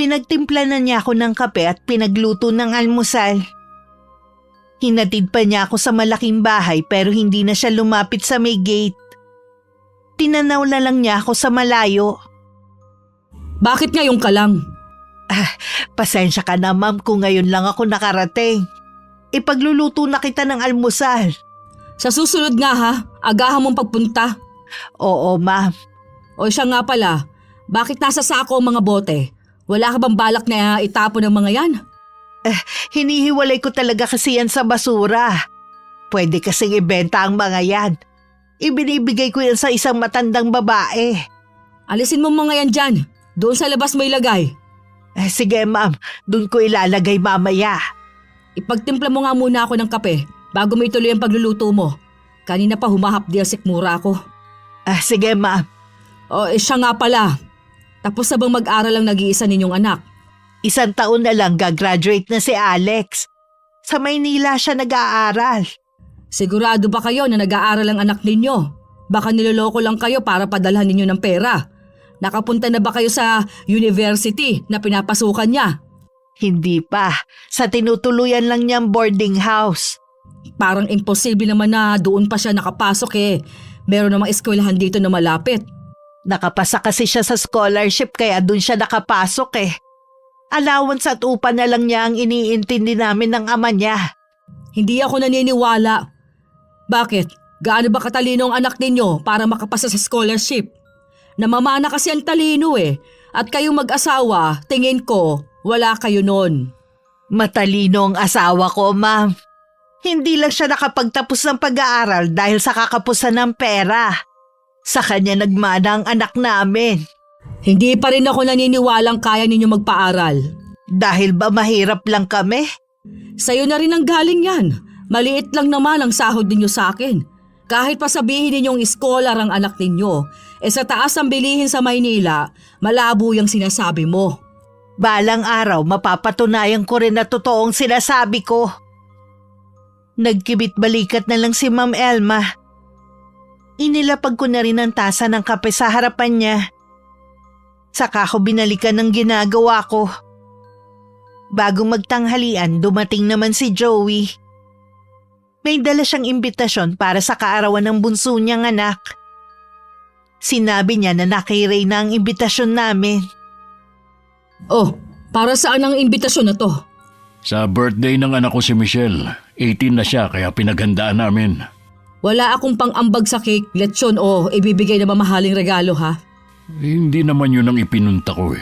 Pinagtimpla na niya ako ng kape at pinagluto ng almusal. Hinatid pa niya ako sa malaking bahay pero hindi na siya lumapit sa may gate. Tinanaw na lang niya ako sa malayo. Bakit ngayon ka lang? Pasensya ka na ma'am kung ngayon lang ako nakarating. Ipagluluto na kita ng almusal. Sa susunod nga ha, agahan mong pagpunta. Oo ma'am. O siya nga pala, bakit nasa sako ang mga bote? Wala ka bang balak na itapon ng mga yan? Hinihiwalay ko talaga kasi yan sa basura. Pwede kasing ibenta ang mga yan. Ibinibigay ko yan sa isang matandang babae. Alisin mo mga yan dyan. Doon sa labas mo ilagay. Sige ma'am, doon ko ilalagay mamaya. Ipagtimpla mo nga muna ako ng kape bago mo ituloy ang pagluluto mo. Kanina pa humahapdi ang sikmura ako. Sige ma'am. O siya nga pala. Tapos na bang mag-aral ang nag-iisa ninyong anak? 1 taon na lang gagraduate na si Alex. Sa Maynila siya nag-aaral. Sigurado ba kayo na nag-aaral ang anak ninyo? Baka niloloko lang kayo para padalhan ninyo ng pera. Nakapunta na ba kayo sa university na pinapasukan niya? Hindi pa. Sa tinutuluyan lang niyang boarding house. Parang imposible naman na doon pa siya nakapasok Meron namang eskwelahan dito na malapit. Nakapasa kasi siya sa scholarship kaya doon siya nakapasok Allowance at upa na lang niya ang iniintindi namin ng ama niya. Hindi ako naniniwala. Bakit? Gaano ba katalino ang anak ninyo para makapasa sa scholarship? Namamana kasi ang talino At kayong mag-asawa, tingin ko, wala kayo nun. Matalino ang asawa ko, ma'am. Hindi lang siya nakapagtapos ng pag-aaral dahil sa kakapusan ng pera. Sa kanya nagmana ang anak namin. Hindi pa rin ako naniniwalang kaya ninyo magpaaral. Dahil ba mahirap lang kami? Sa'yo na rin ang galing yan. Maliit lang naman ang sahod ninyo sa akin. Kahit pa sabihin ninyong scholar ang anak ninyo, sa taas ang bilihin sa Maynila, malabo yung sinasabi mo. Balang araw mapapatunayan ko rin na totoong sinasabi ko. Nagkibit-balikat na lang si Ma'am Elma. Inilapag ko na rin ang tasa ng kape sa harapan niya. Saka ko binalikan ng ginagawa ko. Bago magtanghalian, dumating naman si Joey. May dala siyang imbitasyon para sa kaarawan ng bunso niyang anak. Sinabi niya na nakiray na ang imbitasyon namin. Oh, para saan ang imbitasyon na to? Sa birthday ng anak ko si Michelle. 18 na siya kaya pinaghandaan namin. Wala akong pang-ambag sa cake, lechon o ibibigay na mamahaling regalo ha? Hindi naman yun ang ipinunta ko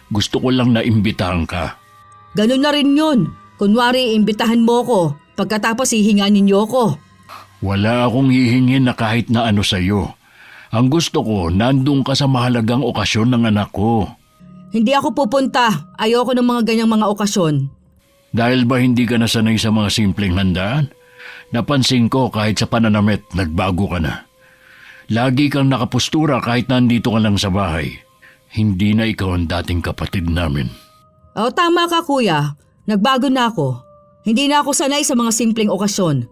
Gusto ko lang na imbitahan ka. Ganun na rin yun. Kunwari, imbitahan mo ko. Pagkatapos hihingan ninyo ko. Wala akong hihingin na kahit na ano sa'yo. Ang gusto ko, nandun ka sa mahalagang okasyon ng anak ko. Hindi ako pupunta. Ayoko ng mga ganyang mga okasyon. Dahil ba hindi ka nasanay sa mga simpleng handaan? Napansin ko kahit sa pananamit, nagbago ka na. Lagi kang nakapustura kahit nandito ka lang sa bahay. Hindi na ikaw ang dating kapatid namin. O tama ka kuya, nagbago na ako. Hindi na ako sanay sa mga simpleng okasyon.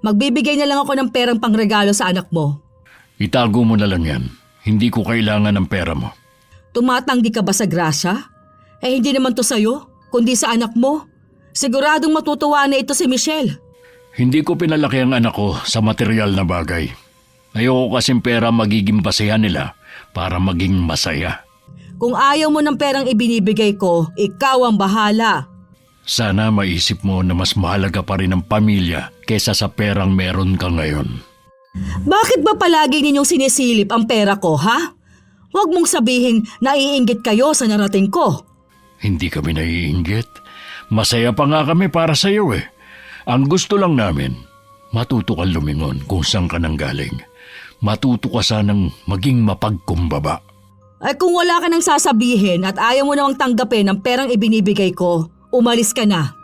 Magbibigay na lang ako ng perang pangregalo sa anak mo. Itago mo na lang yan. Hindi ko kailangan ng pera mo. Tumatanggi ka ba sa grasya? Eh hindi naman to sa'yo, kundi sa anak mo. Siguradong matutuwa na ito si Michelle. Hindi ko pinalaki ang anak ko sa material na bagay. Ayoko kasing pera magiging basehan nila para maging masaya. Kung ayaw mo ng perang ibinibigay ko, ikaw ang bahala. Sana maisip mo na mas mahalaga pa rin ang pamilya kesa sa perang meron ka ngayon. Bakit ba palagi ninyong sinisilip ang pera ko, ha? Huwag mong sabihin naiinggit kayo sa narating ko. Hindi kami naiinggit. Masaya pa nga kami para sa iyo eh. Ang gusto lang namin, matuto kang lumingon kung saan ka nang galing. Matuto ka sanang maging mapagkumbaba. Ay kung wala ka nang sasabihin at ayaw mo namang tanggapin ang perang ibinibigay ko, umalis ka na.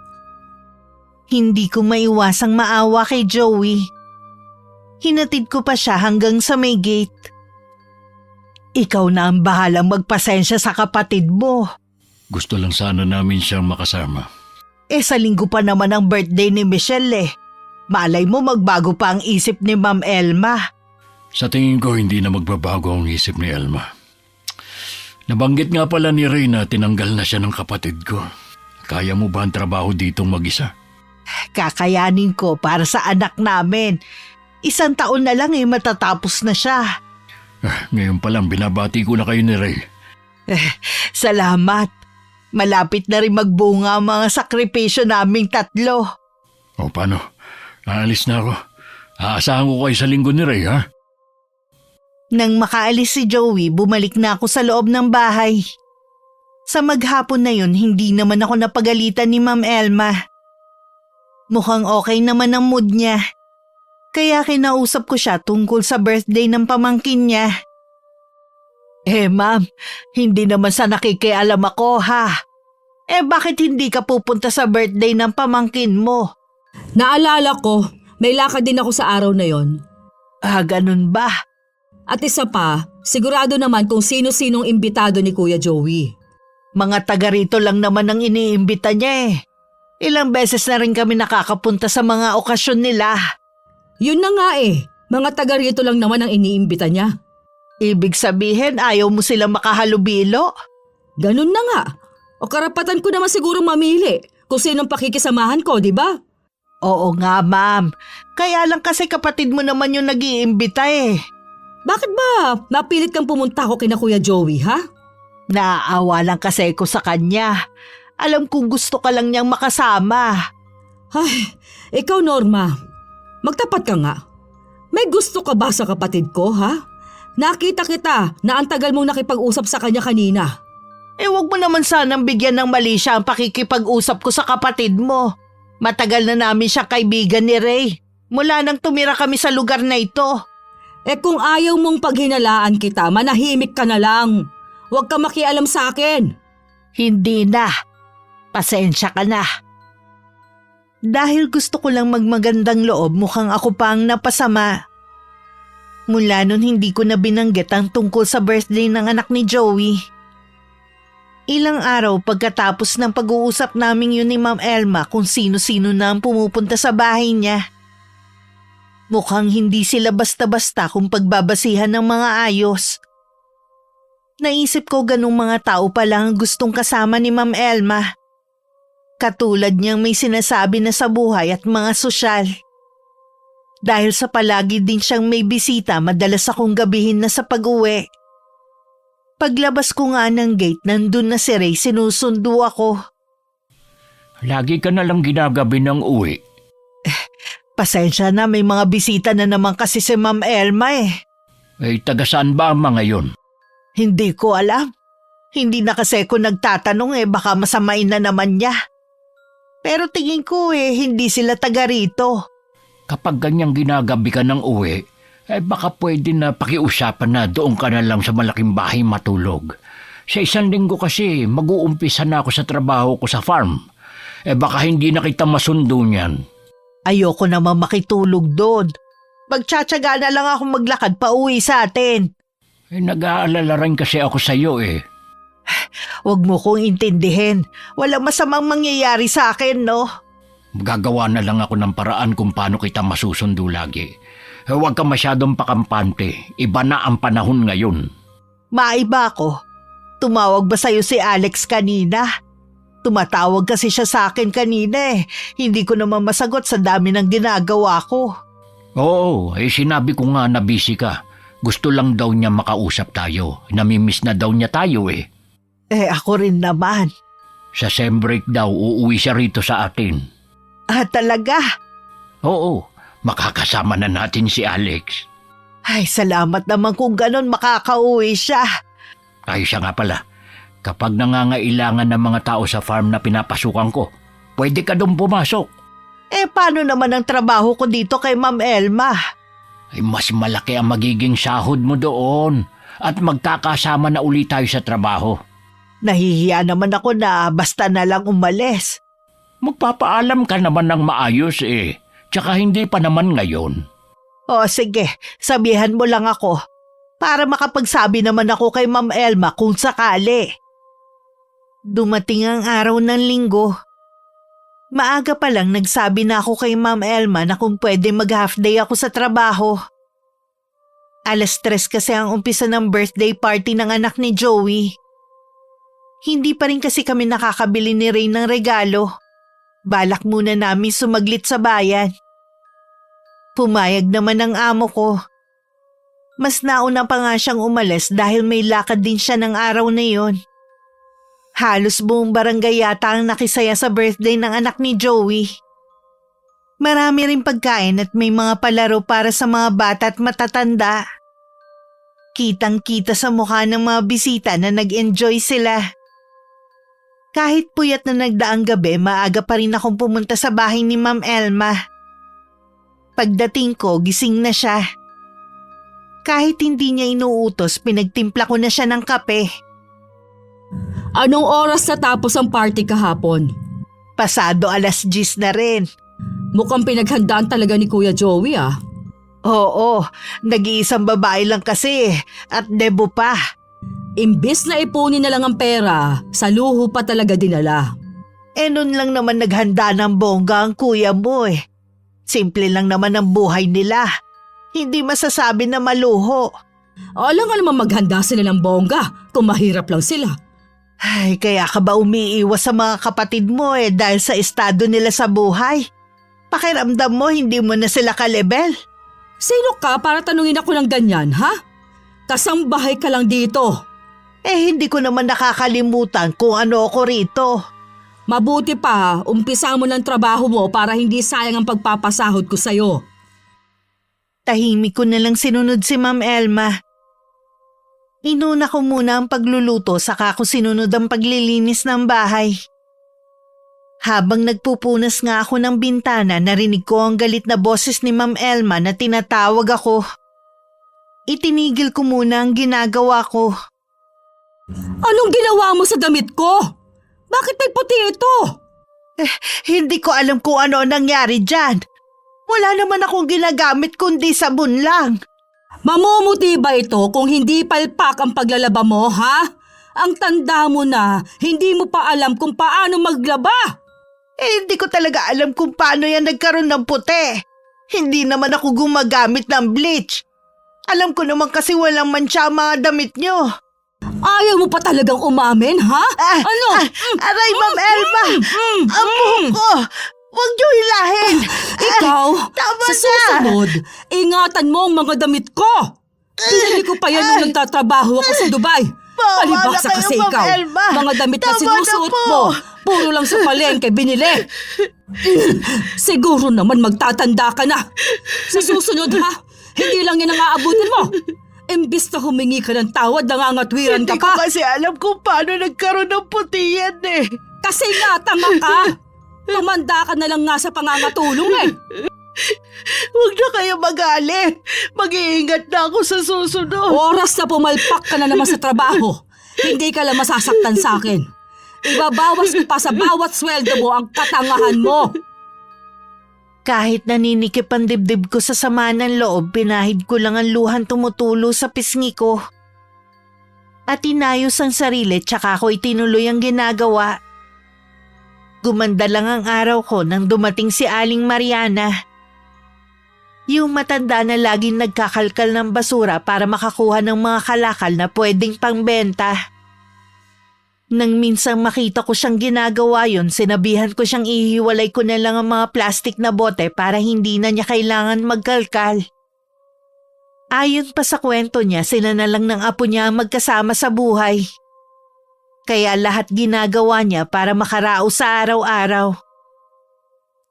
Hindi ko maiwasang maawa kay Joey. Hinatid ko pa siya hanggang sa may gate. Ikaw na ang bahalang magpasensya sa kapatid mo. Gusto lang sana namin siyang makasama. Sa linggo pa naman ang birthday ni Michelle eh. Malay mo magbago pa ang isip ni Ma'am Elma. Sa tingin ko hindi na magbabago ang isip ni Elma. Nabanggit nga pala ni Ray na tinanggal na siya ng kapatid ko. Kaya mo ba ang trabaho ditong mag-isa? Kakayanin ko para sa anak namin. 1 taon na lang matatapos na siya. Ngayon pa lang binabati ko na kayo ni Ray. Salamat. Malapit na rin magbunga ang mga sakripisyo naming 3. O paano? Aalis na ako. Aasahan ko kayo sa linggo ni Ray, ha? Nang makaalis si Joey, bumalik na ako sa loob ng bahay. Sa maghapon na yun, hindi naman ako napagalitan ni Ma'am Elma. Mukhang okay naman ang mood niya. Kaya kinausap ko siya tungkol sa birthday ng pamangkin niya. Ma'am, hindi naman sa nakikialam ako ha. Bakit hindi ka pupunta sa birthday ng pamangkin mo? Naalala ko, may lakad din ako sa araw na yon. Ganun ba? At isa pa, sigurado naman kung sino-sinong imbitado ni Kuya Joey. Mga taga rito lang naman ang iniimbita niya eh. Ilang beses na rin kami nakakapunta sa mga okasyon nila. Yun na nga mga taga rito lang naman ang iniimbita niya. Ibig sabihin ayaw mo silang makahalubilo? Ganun na nga. O karapatan ko naman siguro mamili kung sinong pakikisamahan ko, di ba? Oo nga, ma'am. Kaya lang kasi kapatid mo naman yung nag-iimbita eh. Bakit ba napilit kang pumunta ko kina Kuya Joey, ha? Naaawa lang kasi ko sa kanya. Alam kong gusto ka lang niyang makasama. Ay, ikaw Norma, magtapat ka nga. May gusto ka ba sa kapatid ko, ha? Nakita kita na ang tagal mong nakipag-usap sa kanya kanina. Wag mo naman sanang bigyan ng mali siya ang pakikipag-usap ko sa kapatid mo. Matagal na namin siya kaibigan ni Ray. Mula nang tumira kami sa lugar na ito. Kung ayaw mong paghinalaan kita, manahimik ka na lang. Huwag ka makialam sa akin. Hindi na. Pasensya ka na. Dahil gusto ko lang magmagandang loob, mukhang ako pa ang napasama. Mula nun hindi ko na binanggit ang tungkol sa birthday ng anak ni Joey. Ilang araw pagkatapos ng pag-uusap naming yun ni Ma'am Elma kung sino-sino na ang pumupunta sa bahay niya. Mukhang hindi sila basta-basta kung pagbabasihan ng mga ayos. Naisip ko ganung mga tao pala ang gustong kasama ni Ma'am Elma. Katulad niyang may sinasabi na sa buhay at mga sosyal. Dahil sa palagi din siyang may bisita, madalas akong gabihin na sa pag-uwi. Paglabas ko nga ng gate, nandun na si Ray, sinusundo ako. Lagi ka na lang ginagabi ng uwi. Pasensya na, may mga bisita na naman kasi si Ma'am Elma eh. Taga saan ba ang mga yon? Hindi ko alam. Hindi na kasi ako nagtatanong baka masamain na naman niya. Pero tingin ko hindi sila taga rito. Kapag ganyang ginagabi ka ng uwi, baka pwede na pakiusapan na doon ka na lang sa malaking bahay matulog. Sa 1 linggo kasi mag-uumpisa na ako sa trabaho ko sa farm. Baka hindi na kita masundo niyan. Ayoko naman makitulog doon. Magtsatsaga na lang ako maglakad pa uwi sa atin. Nag-aalala rin kasi ako sa iyo eh. Huwag mo kong intindihin. Walang masamang mangyayari sa akin, no? Gagawa na lang ako ng paraan kung paano kita masusundo lagi. Huwag ka masyadong pakampante. Iba na ang panahon ngayon. Maiba ko. Tumawag ba sa'yo si Alex kanina? Tumatawag kasi siya sa akin kanina eh. Hindi ko naman masagot sa dami ng ginagawa ko. Oo, sinabi ko nga na busy ka. Gusto lang daw niya makausap tayo. Namimiss na daw niya tayo eh. Ako rin naman. Sa sem break daw, uuwi siya rito sa atin. Talaga? Oo, makakasama na natin si Alex. Ay, salamat naman kung ganon makakauwi siya. Ay siya nga pala, kapag nangangailangan ng mga tao sa farm na pinapasukan ko, pwede ka doon pumasok. Paano naman ang trabaho ko dito kay Ma'am Elma? Ay mas malaki ang magiging sahod mo doon at magkakasama na ulit tayo sa trabaho. Nahihiya naman ako na basta na lang umalis. Magpapaalam ka naman ng maayos eh, tsaka hindi pa naman ngayon. O sige, sabihan mo lang ako. Para makapagsabi naman ako kay Ma'am Elma kung sakali. Dumating ang araw ng linggo. Maaga pa lang nagsabi na ako kay Ma'am Elma na kung pwede mag-half day ako sa trabaho. 3:00 kasi ang umpisa ng birthday party ng anak ni Joey. Hindi pa rin kasi kami nakakabili ni Ray ng regalo. Balak muna namin sumaglit sa bayan. Pumayag naman ang amo ko. Mas nauna pa nga siyang umalis dahil may lakad din siya ng araw na yon. Halos buong barangay yata ang nakisaya sa birthday ng anak ni Joey. Marami rin pagkain at may mga palaro para sa mga bata at matatanda. Kitang-kita sa mukha ng mga bisita na nag-enjoy sila. Kahit puyat na nagdaang gabi, maaga pa rin akong pumunta sa bahay ni Ma'am Elma. Pagdating ko, gising na siya. Kahit hindi niya inuutos, pinagtimpla ko na siya ng kape. Anong oras natapos ang party kahapon? Pasado 10:00 na rin. Mukhang pinaghandaan talaga ni Kuya Joey ah. Oo, nag-iisang babae lang kasi at debo pa. Imbis na ipunin na lang ang pera, sa luho pa talaga dinala. Nun lang naman naghanda ng bongga ang kuya mo eh. Simple lang naman ang buhay nila. Hindi masasabi na maluho. Alam nga naman maghanda sila ng bongga kung mahirap lang sila. Ay, kaya ka ba umiiwas sa mga kapatid mo dahil sa estado nila sa buhay? Pakiramdam mo hindi mo na sila ka-level? Sino ka para tanungin ako ng ganyan, ha? Kasambahay ka lang dito. Hindi ko naman nakakalimutan kung ano ako rito. Mabuti pa, umpisa mo ng trabaho mo para hindi sayang ang pagpapasahod ko sa'yo. Tahimik ko na lang sinunod si Ma'am Elma. Inuna ko muna ang pagluluto saka ko sinunod ang paglilinis ng bahay. Habang nagpupunas nga ako ng bintana, narinig ko ang galit na boses ni Ma'am Elma na tinatawag ako. Itinigil ko muna ang ginagawa ko. Anong ginawa mo sa damit ko? Bakit may puti ito? Hindi ko alam kung ano ang nangyari dyan. Wala naman akong ginagamit kundi sabon lang. Mamumuti ba ito kung hindi palpak ang paglalaba mo, ha? Ang tanda mo na, hindi mo pa alam kung paano maglaba. Hindi ko talaga alam kung paano yan nagkaroon ng puti. Hindi naman ako gumagamit ng bleach. Alam ko naman kasi walang mancha ang mga damit nyo. Ayaw mo pa talagang umamin, ha? Ano? Aray, Ma'am Elma! Ang buhok ko! Huwag niyo hilahin! Ikaw, Tama sa na! susunod, ingatan mo ang mga damit ko. Pinili ko pa yan nung nagtatrabaho ako sa Dubai. Palibasa na kayo, kasi Ma'am ikaw. Elma. Mga damit na Tama sinusuot na po. mo, puro lang sa palengke binili. Siguro naman magtatanda ka na. Sa susunod ha, hindi lang yan ang aabutin mo. Imbis na humingi ka ng tawad, nangangatwiran ka Hindi ko pa. kasi alam kung paano nagkaroon ng puti yan eh. Kasi nga, tama ka. Tumanda ka na lang nga sa pangangatulong eh. Huwag na kayo magalit. Mag-iingat na ako sa susunod. Oras na pumalpak ka na naman sa trabaho. Hindi ka lang masasaktan sa akin. Ibabawas ko pa sa bawat sweldo mo ang katangahan mo. Kahit naninikip ang dibdib ko sa sama ng loob, pinahid ko lang ang luhan tumutulo sa pisngi ko. At inayos ang sarili tsaka ko itinuloy ang ginagawa. Gumanda lang ang araw ko nang dumating si Aling Mariana. Yung matanda na laging nagkakalkal ng basura para makakuha ng mga kalakal na pwedeng pangbenta. Nang minsang makita ko siyang ginagawa yon, sinabihan ko siyang ihiwalay ko na lang ang mga plastik na bote para hindi na niya kailangan magkalkal. Ayon pa sa kwento niya, sila na lang ng apo niya ang magkasama sa buhay. Kaya lahat ginagawa niya para makaraos sa araw-araw.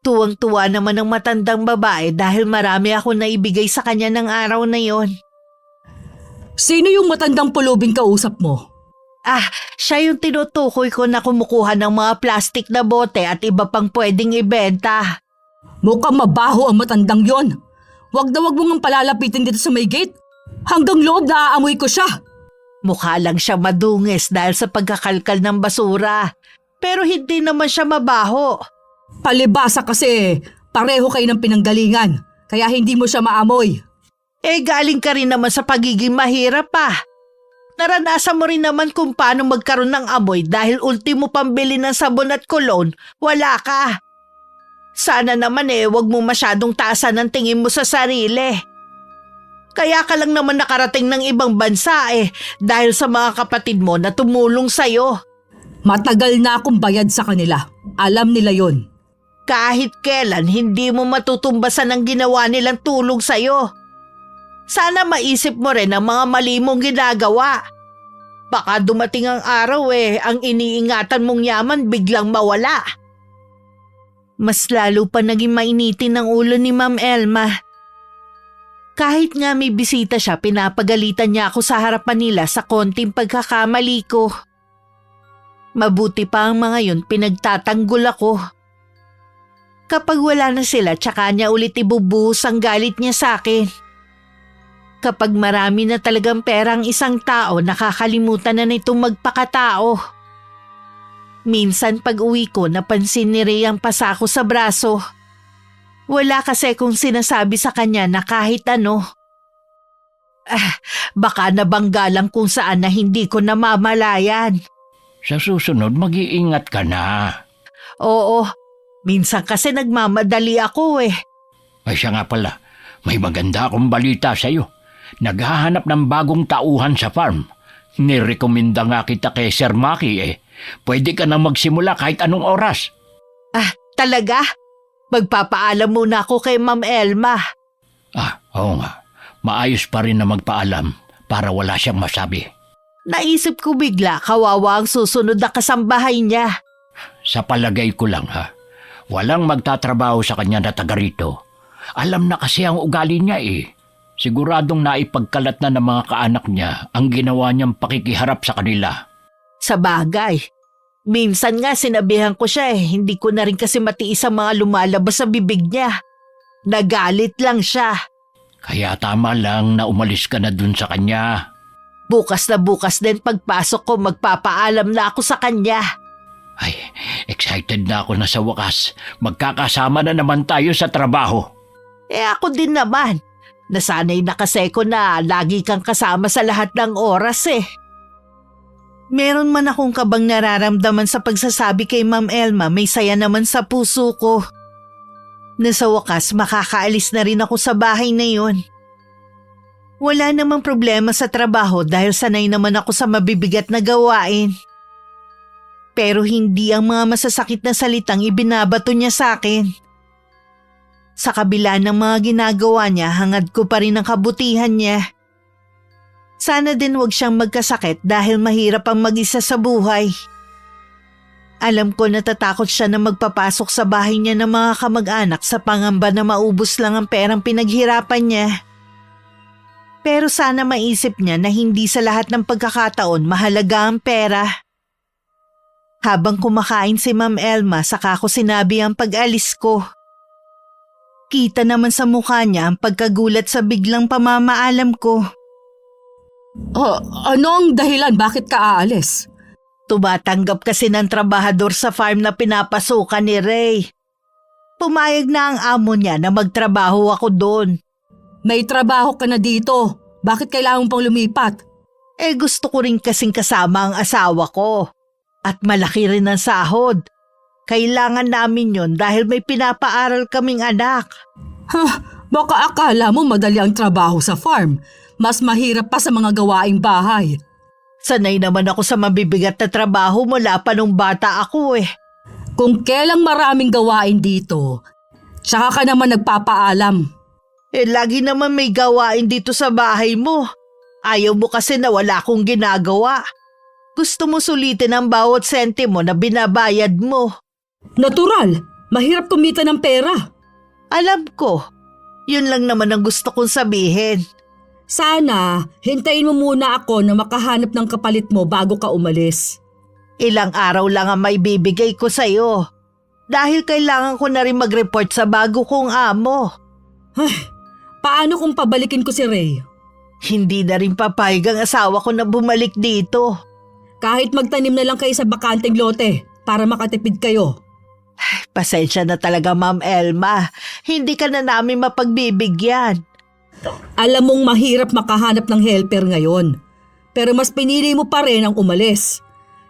Tuwang-tuwa naman ang matandang babae dahil marami ako naibigay sa kanya ng araw na yon. Sino yung matandang pulubing kausap mo? Siya yung tinutukoy ko na kumukuha ng mga plastik na bote at iba pang pwedeng ibenta. Mukhang mabaho ang matandang yon. Wag na wag mo ngang palalapitin dito sa may gate. Hanggang loob na aamoy ko siya. Mukha lang siya madungis dahil sa pagkakalkal ng basura. Pero hindi naman siya mabaho. Palibasa kasi pareho kayo ng pinanggalingan. Kaya hindi mo siya maamoy. Galing ka rin naman sa pagiging mahirap pa. Naranasan mo rin naman kung paano magkaroon ng amoy dahil ultimo pambili ng sabon at kolon, wala ka. Sana naman wag mo masyadong taasan ang tingin mo sa sarili. Kaya ka lang naman nakarating ng ibang bansa dahil sa mga kapatid mo na tumulong sa'yo. Matagal na akong bayad sa kanila. Alam nila yon. Kahit kailan hindi mo matutumbasan ang ginawa nilang tulong sa'yo. Sana maisip mo rin ang mga mali mong ginagawa. Baka dumating ang araw ang iniingatan mong yaman biglang mawala. Mas lalo pa naging mainitin ang ulo ni Ma'am Elma. Kahit nga may bisita siya, pinapagalitan niya ako sa harapan nila sa konting pagkakamali ko. Mabuti pa ang mga yun, pinagtatanggol ako. Kapag wala na sila, tsaka niya ulit ibubuhos ang galit niya sa akin. Kapag marami na talagang pera ang isang tao, nakakalimutan na nitong magpakatao. Minsan pag uwi ko, napansin ni Ray ang pasako sa braso. Wala kasi kung sinasabi sa kanya na kahit ano. Baka nabangga lang kung saan na hindi ko namamalayan. Sa susunod, mag-iingat ka na. Oo, minsan kasi nagmamadali ako Ay siya nga pala, may maganda akong balita sa'yo. Naghahanap ng bagong tauhan sa farm. Nirekomenda nga kita kay Sir Maki Pwede ka na magsimula kahit anong oras. Talaga? Magpapaalam muna ako kay Ma'am Elma. Oo nga. Maayos pa rin na magpaalam para wala siyang masabi. Naisip ko bigla, kawawa ang susunod na kasambahay niya. Sa palagay ko lang walang magtatrabaho sa kanya na taga rito. Alam na kasi ang ugali niya Siguradong naipagkalat na ng mga kaanak niya ang ginawa niyang pakikiharap sa kanila. Sa bagay. Minsan nga sinabihan ko siya hindi ko na rin kasi matiis ang mga lumalabas sa bibig niya. Nagalit lang siya. Kaya tama lang na umalis ka na dun sa kanya. Bukas na bukas din pagpasok ko, magpapaalam na ako sa kanya. Ay, excited na ako na sa wakas. Magkakasama na naman tayo sa trabaho. Ako din naman. Nasanay na kasi ko na lagi kang kasama sa lahat ng oras Meron man akong kabang nararamdaman sa pagsasabi kay Ma'am Elma, may saya naman sa puso ko. Na sa wakas makakaalis na rin ako sa bahay na yon. Wala namang problema sa trabaho dahil sanay naman ako sa mabibigat na gawain. Pero hindi ang mga masasakit na salitang ibinabato niya sa akin. Sa kabila ng mga ginagawa niya, hangad ko pa rin ang kabutihan niya. Sana din wag siyang magkasakit dahil mahirap ang mag-isa sa buhay. Alam ko natatakot siya na magpapasok sa bahay niya ng mga kamag-anak sa pangamba na maubos lang ang perang pinaghirapan niya. Pero sana maisip niya na hindi sa lahat ng pagkakataon mahalaga ang pera. Habang kumakain si Ma'am Elma, saka ko sinabi ang pag-alis ko. Kita naman sa mukha niya ang pagkagulat sa biglang pamamaalam ko. Ano ang dahilan bakit ka aalis? Tumatanggap kasi ng trabahador sa farm na pinapasukan ni Ray. pumayag na ang amo niya na magtrabaho ako doon. May trabaho ka na dito. Bakit kailangan mo pang lumipat? Gusto ko rin kasing kasama ang asawa ko. At malaki rin ang sahod. Kailangan namin yon dahil may pinapaaral kaming anak. Baka akala mo madali ang trabaho sa farm. Mas mahirap pa sa mga gawaing bahay. Sanay naman ako sa mabibigat na trabaho mula pa nung bata ako Kung kailang maraming gawain dito, tsaka ka naman nagpapaalam. Lagi naman may gawain dito sa bahay mo. Ayaw mo kasi na wala akong ginagawa. Gusto mo sulitin ang bawat sentimo na binabayad mo. Natural, mahirap kumita ng pera. Alam ko. Yun lang naman ang gusto kong sabihin. Sana, hintayin mo muna ako na makahanap ng kapalit mo bago ka umalis. Ilang araw lang ang may bibigay ko sa'yo. Dahil kailangan ko na rin mag-report sa bago kong amo. Paano kung pabalikin ko si Ray? Hindi na rin papayag ang asawa ko na bumalik dito. Kahit magtanim na lang kayo sa bakanteng lote para makatipid kayo. Pasensya na talaga, Ma'am Elma. Hindi ka na namin mapagbibigyan. Alam mong mahirap makahanap ng helper ngayon. Pero mas pinili mo pa rin ang umalis.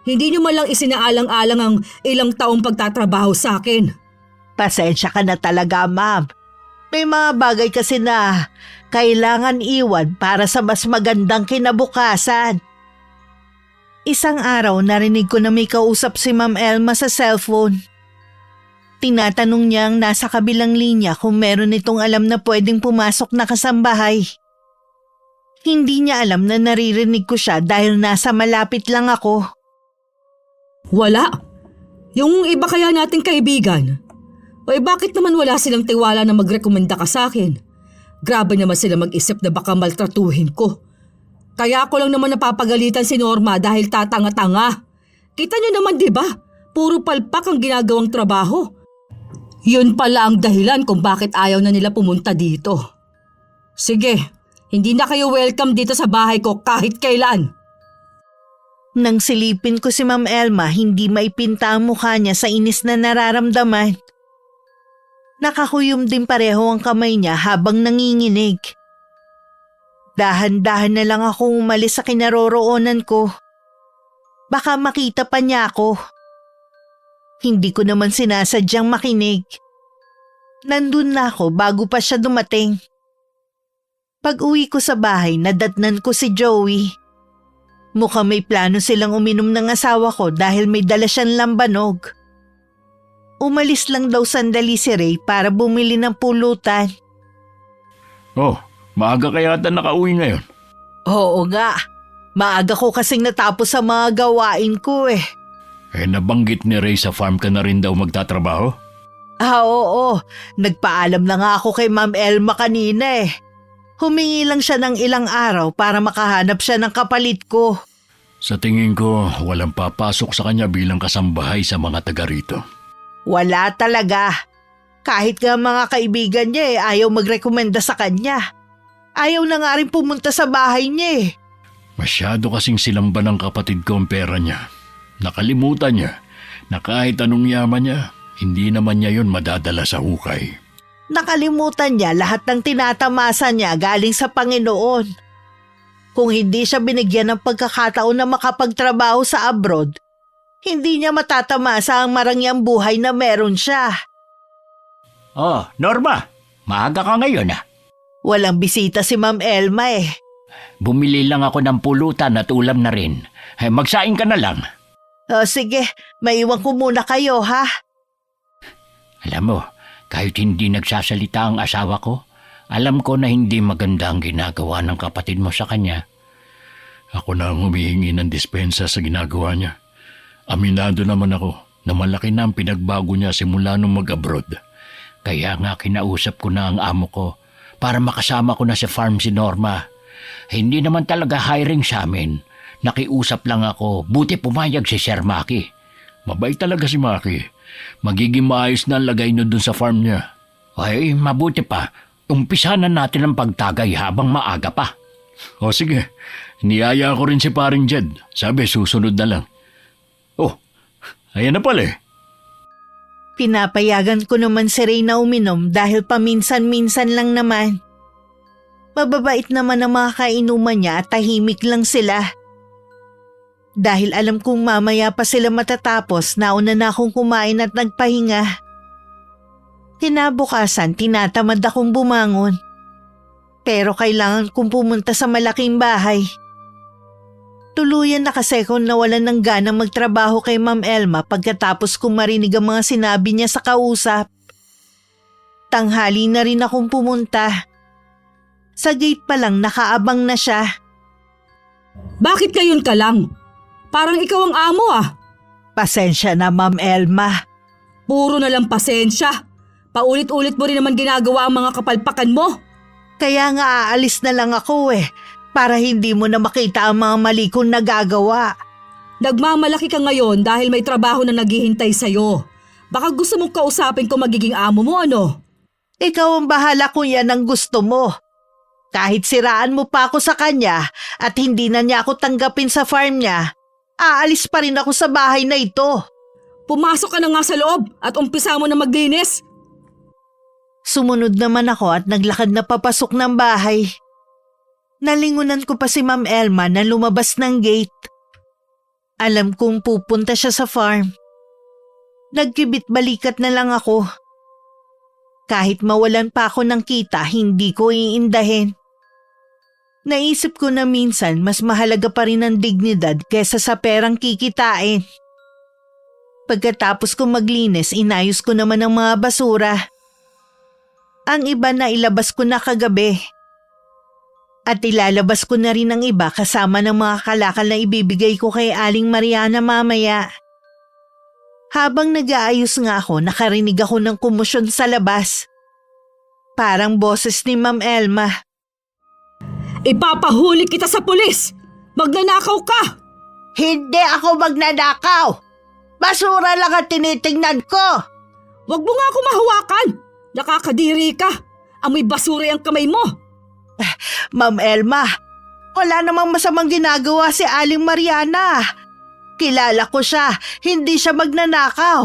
Hindi nyo malang isinaalang-alang ang ilang taong pagtatrabaho sa akin. Pasensya ka na talaga, Ma'am. May mga bagay kasi na kailangan iwan para sa mas magandang kinabukasan. Isang araw narinig ko na may kausap si Ma'am Elma sa cellphone. Tinatanong niya ang nasa kabilang linya kung meron itong alam na pwedeng pumasok na kasambahay. Hindi niya alam na naririnig ko siya dahil nasa malapit lang ako. Wala. Yung iba kaya nating kaibigan. Bakit naman wala silang tiwala na magrekomenda ka sa akin? Grabe naman sila mag-isip na baka maltratuhin ko. Kaya ako lang naman napapagalitan si Norma dahil tatanga-tanga. Kita niyo naman, di ba? Puro palpak ang ginagawang trabaho. Yun pala ang dahilan kung bakit ayaw na nila pumunta dito. Sige, hindi na kayo welcome dito sa bahay ko kahit kailan. Nang silipin ko si Ma'am Elma, hindi maipinta ang mukha niya sa inis na nararamdaman. Nakakuyom din pareho ang kamay niya habang nanginginig. Dahan-dahan na lang akong umalis sa kinaroroonan ko. Baka makita pa niya ako. Hindi ko naman sinasadyang makinig. Nandun na ako bago pa siya dumating. Pag-uwi ko sa bahay, nadatnan ko si Joey. Mukhang may plano silang uminom ng asawa ko dahil may dala siyang lambanog. Umalis lang daw sandali si Ray para bumili ng pulutan. Oh, maaga kaya ata nakauwi ngayon. Oo nga, maaga ko kasing natapos sa mga gawain ko Nabanggit ni Ray sa farm ka na rin daw magtatrabaho? Oo, nagpaalam na nga ako kay Ma'am Elma kanina Humingi lang siya ng ilang araw para makahanap siya ng kapalit ko. Sa tingin ko, walang papasok sa kanya bilang kasambahay sa mga taga rito. Wala talaga. Kahit nga mga kaibigan niya ayaw magrekomenda sa kanya. Ayaw na nga rin pumunta sa bahay niya Masyado kasing silang ba ng kapatid ko ang pera niya. Nakalimutan niya na kahit anong yaman niya, hindi naman niya yun madadala sa hukay. Nakalimutan niya lahat ng tinatamasa niya galing sa Panginoon. Kung hindi siya binigyan ng pagkakataon na makapagtrabaho sa abroad, hindi niya matatamasa ang marangyang buhay na meron siya. Oh, Norma, maaga ka ngayon Walang bisita si Ma'am Elma Bumili lang ako ng pulutan at ulam na rin. Magsaing ka na lang. Sige, maiwan ko muna kayo ha. Alam mo, kahit hindi nagsasalita ang asawa ko, alam ko na hindi maganda ang ginagawa ng kapatid mo sa kanya. Ako na ang humihingi ng dispensa sa ginagawa niya. Aminado naman ako na malaki na ang pinagbago niya simula nung mag-abroad. Kaya nga kinausap ko na ang amo ko para makasama ko na sa farm si Norma. Hindi naman talaga hiring sa amin. Nakiusap lang ako, buti pumayag si Sir Maki. Mabait talaga si Maki. Magiging maayos na ang lagay niyo dun sa farm niya. Ay, mabuti pa. Umpisahan na natin ang pagtagay habang maaga pa. O sige, niyaya ko rin si paring Jed. Sabi susunod na lang. Oh, ayan na pala Pinapayagan ko naman si Ray na uminom dahil paminsan-minsan lang naman. Mababait naman ang mga kainuman niya at tahimik lang sila. Dahil alam kong mamaya pa sila matatapos, nauna na akong kumain at nagpahinga. Kinabukasan, tinatamad akong bumangon. Pero kailangan kong pumunta sa malaking bahay. Tuluyan na kasi akong nawalan ng gana magtrabaho kay Ma'am Elma pagkatapos kong marinig ang mga sinabi niya sa kausap. Tanghali na rin akong pumunta. Sa gate pa lang nakaabang na siya. Bakit ngayon ka lang? Parang ikaw ang amo ah. Pasensya na, Ma'am Elma. Puro na lang pasensya. Paulit-ulit mo rin naman ginagawa ang mga kapalpakan mo. Kaya nga aalis na lang ako para hindi mo na makita ang mga mali kong nagagawa. Nagmamalaki ka ngayon dahil may trabaho na naghihintay sa'yo. Baka gusto mong kausapin ko magiging amo mo ano? Ikaw ang bahala kung yan ang gusto mo. Kahit siraan mo pa ako sa kanya at hindi na niya ako tanggapin sa farm niya, aalis pa rin ako sa bahay na ito. Pumasok ka na nga sa loob at umpisa mo na maglinis. Sumunod naman ako at naglakad na papasok ng bahay. Nalingunan ko pa si Ma'am Elma na lumabas ng gate. Alam kong pupunta siya sa farm. Nagkibit balikat na lang ako. Kahit mawalan pa ako ng kita, hindi ko iindahin. Naisip ko na minsan mas mahalaga pa rin ang dignidad kesa sa perang kikitain. Pagkatapos kong maglinis, inayos ko naman ang mga basura. Ang iba na ilabas ko na kagabi. At ilalabas ko na rin ang iba kasama ng mga kalakal na ibibigay ko kay Aling Mariana mamaya. Habang nag-aayos nga ako, nakarinig ako ng kumusyon sa labas. Parang boses ni Ma'am Elma. Ipapahuli kita sa pulis! Magnanakaw ka! Hindi ako magnanakaw! Basura lang ang tinitingnan ko! Huwag mo nga ako mahawakan! Nakakadiri ka! Amoy basura ang kamay mo! Ma'am Elma, wala namang masamang ginagawa si Aling Mariana. Kilala ko siya, hindi siya magnanakaw.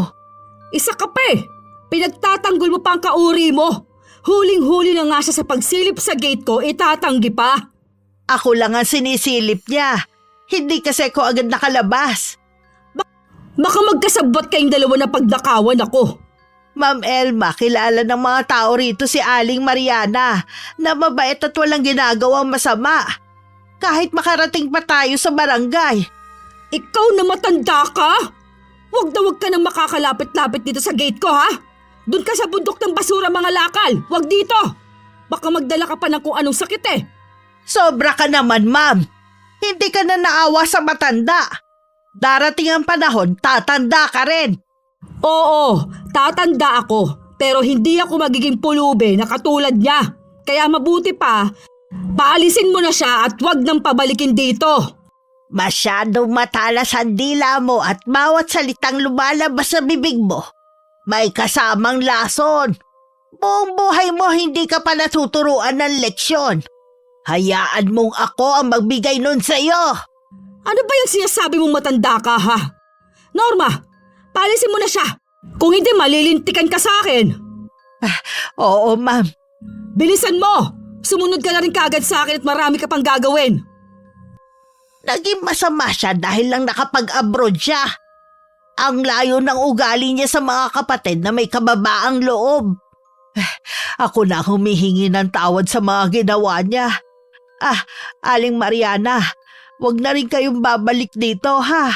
Isa ka pa eh! Pinagtatanggol mo pa ang kauri mo! Huling-huli na nga siya sa pagsilip sa gate ko, itatanggi pa! Ako lang ang sinisilip niya. Hindi kasi ko agad nakalabas. Baka magkasabot kayong dalawa na pagdakawan ako. Ma'am Elma, kilala ng mga tao rito si Aling Mariana na mabait at walang ginagawang masama. Kahit makarating pa tayo sa barangay. Ikaw na matanda ka? Huwag na huwag ka nang makakalapit-lapit dito sa gate ko ha? Doon ka sa bundok ng basura mga lakal, huwag dito! Baka magdala ka pa ng kung anong sakit eh. Sobra ka naman, ma'am. Hindi ka na naawa sa matanda. Darating ang panahon, tatanda ka rin. Oo, tatanda ako, pero hindi ako magiging pulube na katulad niya. Kaya mabuti pa, paalisin mo na siya at huwag nang pabalikin dito. Masyadong matalas ang dila mo at bawat salitang lumalabas sa bibig mo, may kasamang lason. Buong buhay mo hindi ka pa natuturuan ng leksyon. Hayaan mong ako ang magbigay nun sa'yo. Ano ba yung sinasabi mong matanda ka ha? Norma, paalisin mo na siya. Kung hindi malilintikan ka sa akin. Oo, ma'am. Bilisan mo! Sumunod ka na rin kaagad sa akin at marami ka pang gagawin. Naging masama siya dahil lang nakapag-abroad siya. Ang layo ng ugali niya sa mga kapatid na may kababaang loob. Ako na humihingi ng tawad sa mga ginawa niya. Aling Mariana, wag na rin kayong babalik dito ha.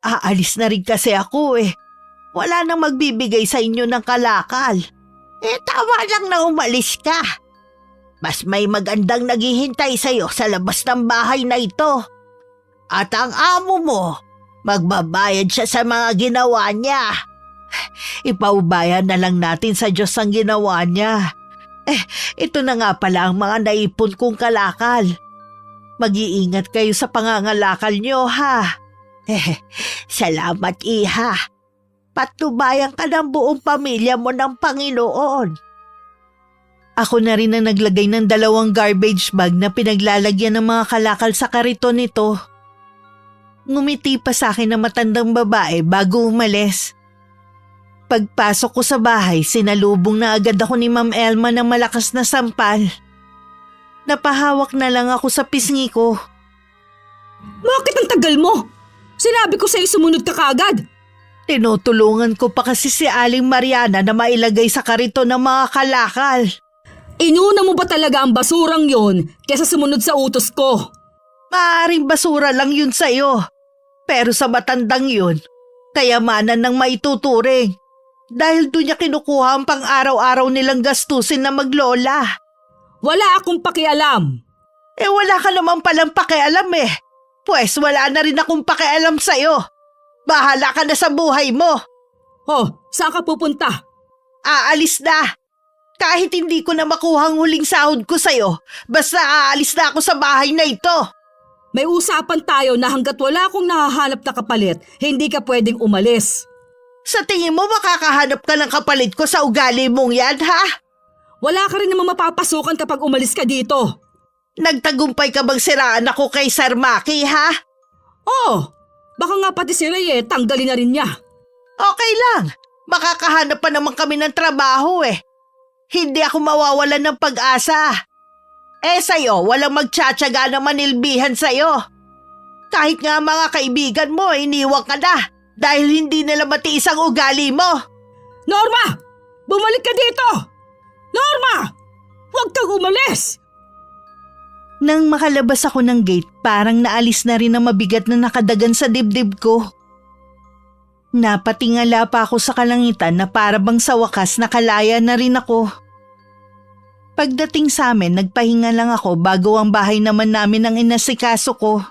Aalis na rin kasi ako eh. Wala nang magbibigay sa inyo ng kalakal. Tama lang na umalis ka. Mas may magandang naghihintay sa'yo sa labas ng bahay na ito. At ang amo mo, magbabayad siya sa mga ginawa niya. Ipaubayan na lang natin sa Diyos ang ginawa niya. Ito na nga pala ang mga naipon kong kalakal. Mag-iingat kayo sa pangangalakal niyo ha. Salamat iha. Patnubayan ka ng buong pamilya mo ng Panginoon. Ako na rin ang naglagay ng 2 garbage bag na pinaglalagyan ng mga kalakal sa kariton nito. Ngumiti pa sa akin na matandang babae bago umalis. Pagpasok ko sa bahay, sinalubong na agad ako ni Ma'am Elma ng malakas na sampal. Napahawak na lang ako sa pisngi ko. Bakit ang tagal mo? Sinabi ko sa'yo sumunod ka kagad. Tinutulungan ko pa kasi si Aling Mariana na mailagay sa karito ng mga kalakal. Inuna mo ba talaga ang basurang yon kesa sumunod sa utos ko? Maaring basura lang yun sa'yo. Pero sa matandang yun, kayamanan ng maituturing. Dahil doon niya kinukuha ang pang-araw-araw nilang gastusin na maglola. Wala akong pakialam. Wala ka naman palang pakialam eh. Pues wala na rin akong pakialam sa'yo. Bahala ka na sa buhay mo. Oh, saan ka pupunta? Aalis na. Kahit hindi ko na makuha ang huling sahod ko sa'yo, basta aalis na ako sa bahay na ito. May usapan tayo na hanggat wala akong nahahanap na kapalit, hindi ka pwedeng umalis. Sa tingin mo makakahanap ka ng kapalit ko sa ugali mong yan, ha? Wala ka rin naman mapapasukan kapag umalis ka dito. Nagtagumpay ka bang siraan ako kay Sir Maki, ha? Oh, baka nga pati si Ray tanggalin na rin niya. Okay lang. Makakahanap pa naman kami ng trabaho eh. Hindi ako mawawalan ng pag-asa. Sa'yo, walang magtsatsaga na manilbihan sa'yo. Kahit nga mga kaibigan mo, iniwan ka na dahil hindi nila matiis ang ugali mo. Norma! Bumalik ka dito! Norma! Huwag kang umalis! Nang makalabas ako ng gate, parang naalis na rin ang mabigat na nakadagan sa dibdib ko. Napatingala pa ako sa kalangitan na para bang sa wakas nakalaya na rin ako. Pagdating sa amin, nagpahinga lang ako bago ang bahay naman namin ang inasikaso ko.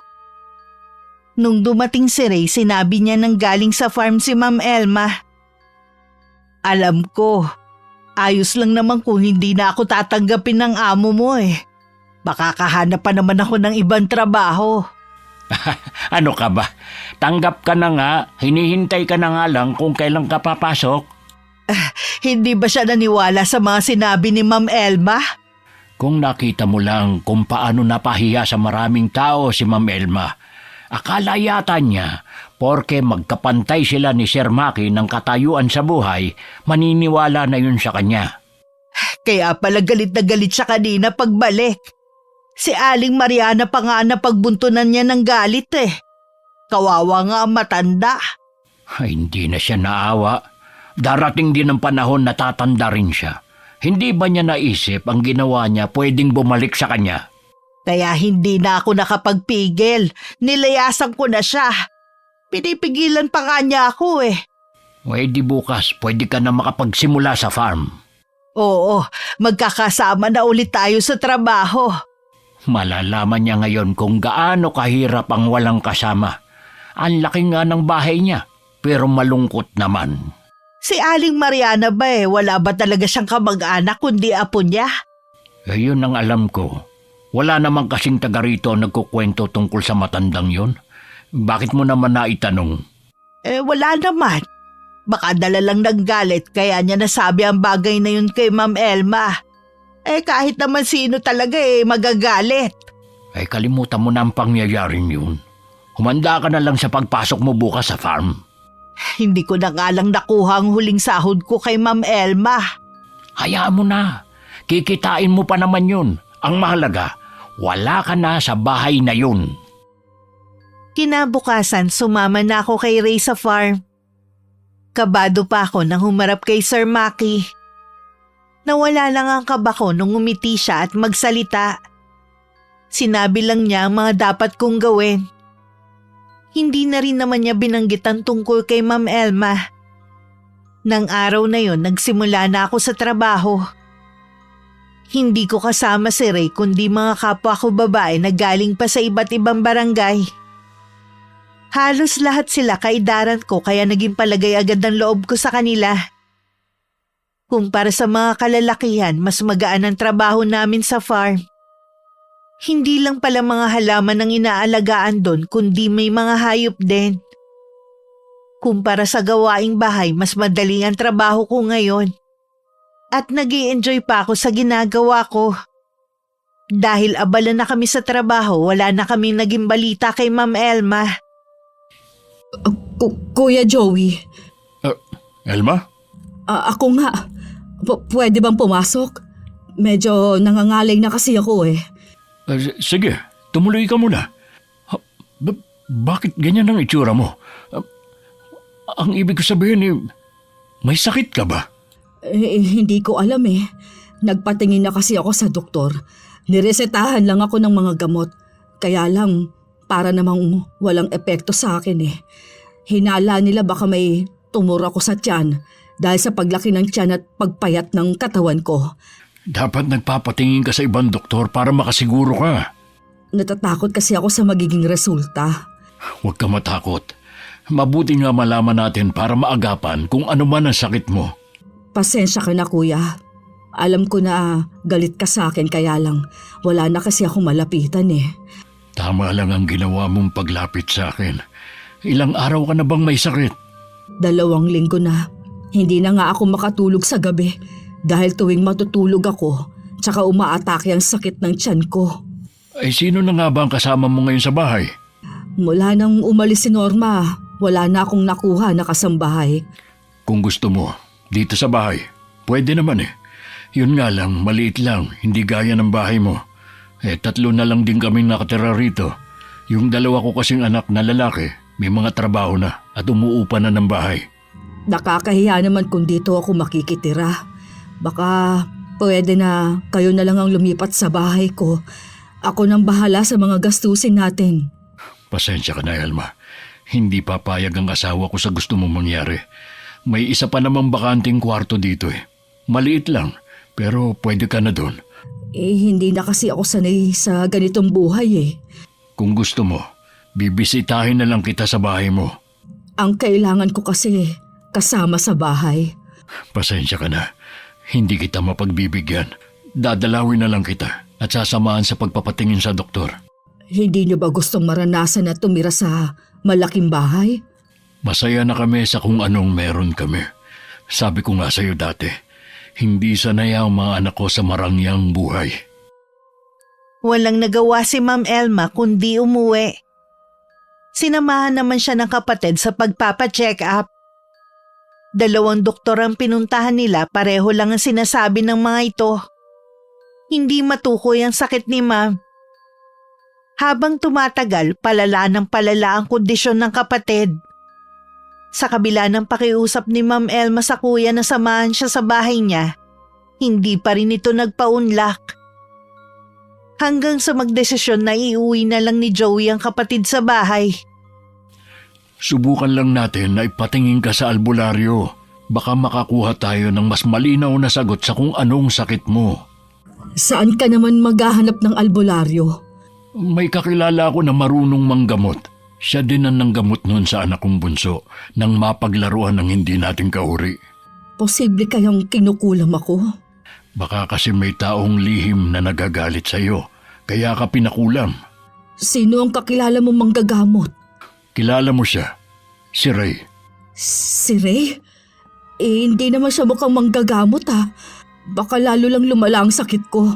Nung dumating si Ray, sinabi niya nang galing sa farm si Ma'am Elma. Alam ko, ayos lang naman kung hindi na ako tatanggapin ng amo mo eh. Baka kahanap pa naman ako ng ibang trabaho. Ano ka ba? Tanggap ka na nga, hinihintay ka na nga lang kung kailan ka papasok. Hindi ba siya naniwala sa mga sinabi ni Ma'am Elma? Kung nakita mo lang kung paano napahiya sa maraming tao si Ma'am Elma, akala yata niya, porke magkapantay sila ni Sir Maki ng katayuan sa buhay, maniniwala na yun sa kanya. Kaya pala galit na galit siya kanina pagbalik. Si Aling Mariana pa nga napagbuntunan niya ng galit eh. Kawawa nga ang matanda. Ay, hindi na siya naawa. Darating din ang panahon na tatanda rin siya. Hindi ba niya naisip ang ginawa niya pwedeng bumalik sa kanya? Kaya hindi na ako nakapagpigil. Nilayasan ko na siya. Pinipigilan pa nga niya ako eh. Pwede bukas, pwede ka na makapagsimula sa farm. Oo, magkakasama na ulit tayo sa trabaho. Malalaman niya ngayon kung gaano kahirap ang walang kasama. Ang laki nga ng bahay niya, pero malungkot naman. Si Aling Mariana ba wala ba talaga siyang kamag-anak kundi apo niya? Yun ang alam ko. Wala namang kasing taga rito nagkukwento tungkol sa matandang yon. Bakit mo naman naitanong? Wala naman. Baka dala lang ng galit kaya niya nasabi ang bagay na yun kay Ma'am Elma. Kahit naman sino talaga magagalit. Kalimutan mo na ang pangyayaring yun. Humanda ka na lang sa pagpasok mo bukas sa farm. Hindi ko na nga lang nakuha ang huling sahod ko kay Ma'am Elma. Hayaan mo na. Kikitain mo pa naman yun. Ang mahalaga, wala ka na sa bahay na yun. Kinabukasan, sumama na ako kay Ray sa farm. Kabado pa ako nang humarap kay Sir Maki. Nawala lang ang kaba ko nung umiti siya at magsalita. Sinabi lang niya ang mga dapat kong gawin. Hindi na rin naman niya binanggit ang tungkol kay Ma'am Elma. Nang araw na yon, nagsimula na ako sa trabaho. Hindi ko kasama si Ray kundi mga kapwa ko babae na galing pa sa iba't ibang barangay. Halos lahat sila kaidaran ko kaya naging palagay agad ang loob ko sa kanila. Kumpara sa mga kalalakihan, mas magaan ang trabaho namin sa farm. Hindi lang pala mga halaman ang inaalagaan doon kundi may mga hayop din. Kumpara sa gawaing bahay, mas madali ang trabaho ko ngayon. At nag-i-enjoy pa ako sa ginagawa ko. Dahil abala na kami sa trabaho, wala na kaming naging balita kay Ma'am Elma. Kuya Joey, Elma? Ako nga. Pwede bang pumasok? Medyo nangangalay na kasi ako eh. Sige, tumuloy ka muna. Bakit ganyan ang itsura mo? Ang ibig ko sabihin may sakit ka ba? Hindi ko alam eh. Nagpatingin na kasi ako sa doktor. Niresetahan lang ako ng mga gamot. Kaya lang, para namang walang epekto sa akin eh. Hinala nila baka may tumor ako sa tiyan dahil sa paglaki ng tiyan at pagpayat ng katawan ko. Dapat nagpapatingin ka sa ibang doktor para makasiguro ka. Natatakot kasi ako sa magiging resulta. Huwag ka matakot. Mabuti nga malaman natin para maagapan kung ano man ang sakit mo. Pasensya ka na kuya. Alam ko na galit ka sa akin kaya lang wala na kasi ako malapitan eh. Tama lang ang ginawa mong paglapit sa akin. Ilang araw ka na bang may sakit? 2 linggo na. Hindi na nga ako makatulog sa gabi dahil tuwing matutulog ako, tsaka umaatake ang sakit ng tiyan ko. Ay sino na nga ba ang kasama mo ngayon sa bahay? Mula nang umalis si Norma, wala na akong nakuha na kasambahay. Kung gusto mo, dito sa bahay. Pwede naman eh. Yun nga lang, maliit lang, hindi gaya ng bahay mo. 3 na lang din kaming nakatira rito. Yung 2 ko kasing anak na lalaki, may mga trabaho na at umuupa na ng bahay. Nakakahiya naman kung dito ako makikitira. Baka pwede na kayo na lang ang lumipat sa bahay ko. Ako nang bahala sa mga gastusin natin. Pasensya ka na, Elma. Hindi papayag ang asawa ko sa gusto mong mangyari. May isa pa namang bakanting kwarto dito eh. Maliit lang, pero pwede ka na doon. Hindi na kasi ako sanay sa ganitong buhay eh. Kung gusto mo, bibisitahin na lang kita sa bahay mo. Ang kailangan ko kasi kasama sa bahay. Pasensya ka na. Hindi kita mapagbibigyan. Dadalawin na lang kita at sasamahan sa pagpapatingin sa doktor. Hindi niyo ba gustong maranasan na tumira sa malaking bahay? Masaya na kami sa kung anong meron kami. Sabi ko nga sa'yo dati, hindi sanay ang mga anak ko sa marangyang buhay. Walang nagawa si Ma'am Elma kundi umuwi. Sinamahan naman siya ng kapatid sa pagpapacheck up. 2 doktor ang pinuntahan nila, pareho lang ang sinasabi ng mga ito. Hindi matukoy ang sakit ni Ma'am. Habang tumatagal, palala ng palala ang kondisyon ng kapatid. Sa kabila ng pakiusap ni Ma'am Elma sa kuya na samahan siya sa bahay niya, hindi pa rin ito nagpaunlak. Hanggang sa magdesisyon na iuwi na lang ni Joey ang kapatid sa bahay. Subukan lang natin na ipatingin ka sa albularyo. Baka makakuha tayo ng mas malinaw na sagot sa kung anong sakit mo. Saan ka naman maghahanap ng albularyo? May kakilala ako na marunong manggamot. Siya din ang nanggamot noon sa anak kong bunso nang mapaglaruan ng hindi nating kauri. Posible kayang kinukulam ako? Baka kasi may taong lihim na nagagalit sa iyo, kaya ka pinakulam. Sino ang kakilala mong manggagamot? Kilala mo siya, si Ray. Si Ray? Hindi naman siya mukhang manggagamot ha. Baka lalo lang lumala ang sakit ko.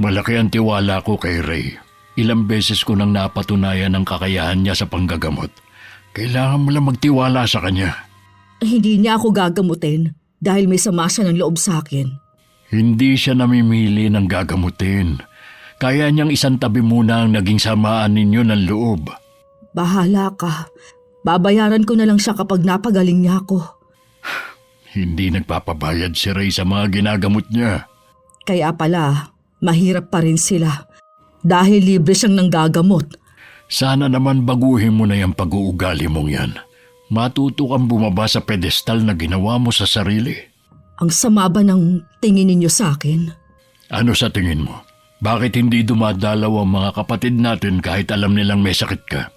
Malaki ang tiwala ko kay Ray. Ilang beses ko nang napatunayan ang kakayahan niya sa panggagamot. Kailangan mo lang magtiwala sa kanya. Hindi niya ako gagamutin dahil may sama siya ng loob sa akin. Hindi siya namimili ng gagamutin. Kaya niyang isang tabi muna ang naging samaan ninyo ng loob. Bahala ka. Babayaran ko na lang siya kapag napagaling niya ako. Hindi nagpapabayad si Ray sa mga ginagamot niya. Kaya pala, mahirap pa rin sila. Dahil libre siyang nanggagamot. Sana naman baguhin mo na yung pag-uugali mong yan. Matuto kang bumaba sa pedestal na ginawa mo sa sarili. Ang sama ba ng tingin ninyo sa akin? Ano sa tingin mo? Bakit hindi dumadalaw ang mga kapatid natin kahit alam nilang may sakit ka?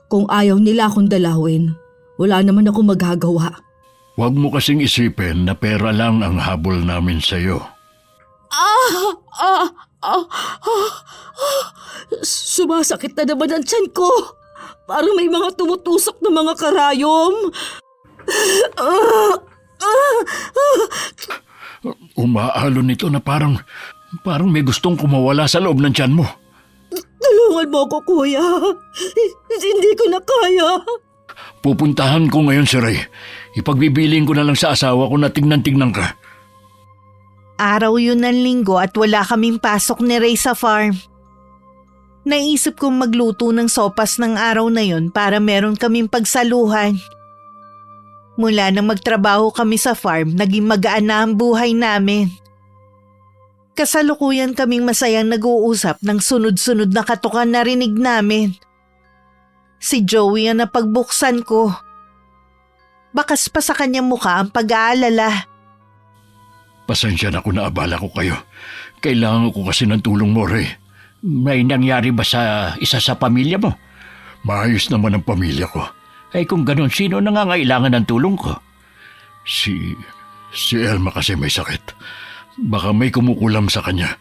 Kung ayaw nila akong dalawin, wala naman ako magagawa. Huwag mo kasing isipin na pera lang ang habol namin sa'yo. Sumasakit na naman ang tiyan ko. Parang may mga tumutusok na mga karayom. Umaalon nito na parang may gustong kumawala sa loob ng tiyan mo. Tulungan mo ko, kuya. Hindi ko na kaya. Pupuntahan ko ngayon si Ray. Ipagbibiling ko na lang sa asawa ko na tignan-tignan ka. Araw yun ng linggo at wala kaming pasok ni Ray sa farm. Naisip kong magluto ng sopas ng araw na yun para meron kaming pagsaluhan. Mula nang magtrabaho kami sa farm, naging magaan na ang buhay namin. Kasalukuyan kaming masayang nag-uusap ng sunod-sunod na katukan na rinig namin. Si Joey ang napagbuksan ko. Bakas pa sa kanyang mukha ang pag-aalala. Pasensya na kung naabala ko kayo. Kailangan ko kasi ng tulong mo, Ray. May nangyari ba sa isa sa pamilya mo? Maayos naman ang pamilya ko. Ay kung ganun, sino nangangailangan ng tulong ko? Si Elma kasi may sakit. Baka may kumukulam sa kanya.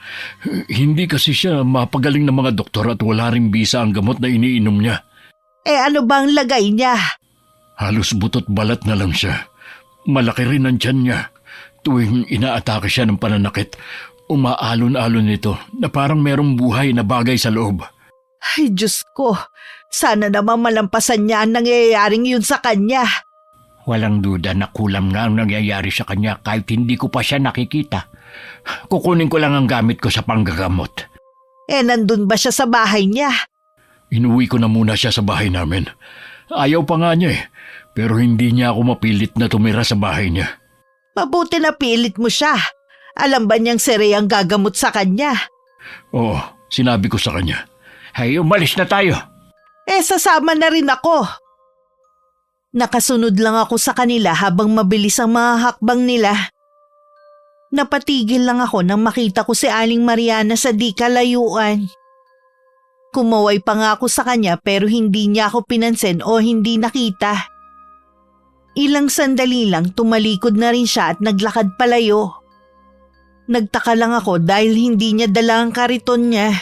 Hindi kasi siya mapagaling ng mga doktor at wala ring bisa ang gamot na iniinom niya. Ano bang lagay niya? Halos butot balat na lang siya. Malaki rin ang tiyan niya. Tuwing inaatake siya ng pananakit, umaalon-alon nito na parang merong buhay na bagay sa loob. Ay Diyos ko, sana naman malampasan niya ang nangyayaring yun sa kanya. Walang duda na kulam na ang nangyayari sa kanya kahit hindi ko pa siya nakikita. Kukunin ko lang ang gamit ko sa panggagamot. Nandun ba siya sa bahay niya? Inuwi ko na muna siya sa bahay namin. Ayaw pa nga niya pero hindi niya ako mapilit na tumira sa bahay niya. Mabuti na pilit mo siya. Alam ba niyang si Ray ang gagamot sa kanya? Oo, sinabi ko sa kanya. Ay, umalis na tayo. Sasama na rin ako. Nakasunod lang ako sa kanila habang mabilis ang mga hakbang nila. Napatigil lang ako nang makita ko si Aling Mariana sa di kalayuan. Kumaway pa nga ako sa kanya pero hindi niya ako pinansin o hindi nakita. Ilang sandali lang tumalikod na rin siya at naglakad palayo. Nagtaka lang ako dahil hindi niya dala ang kariton niya.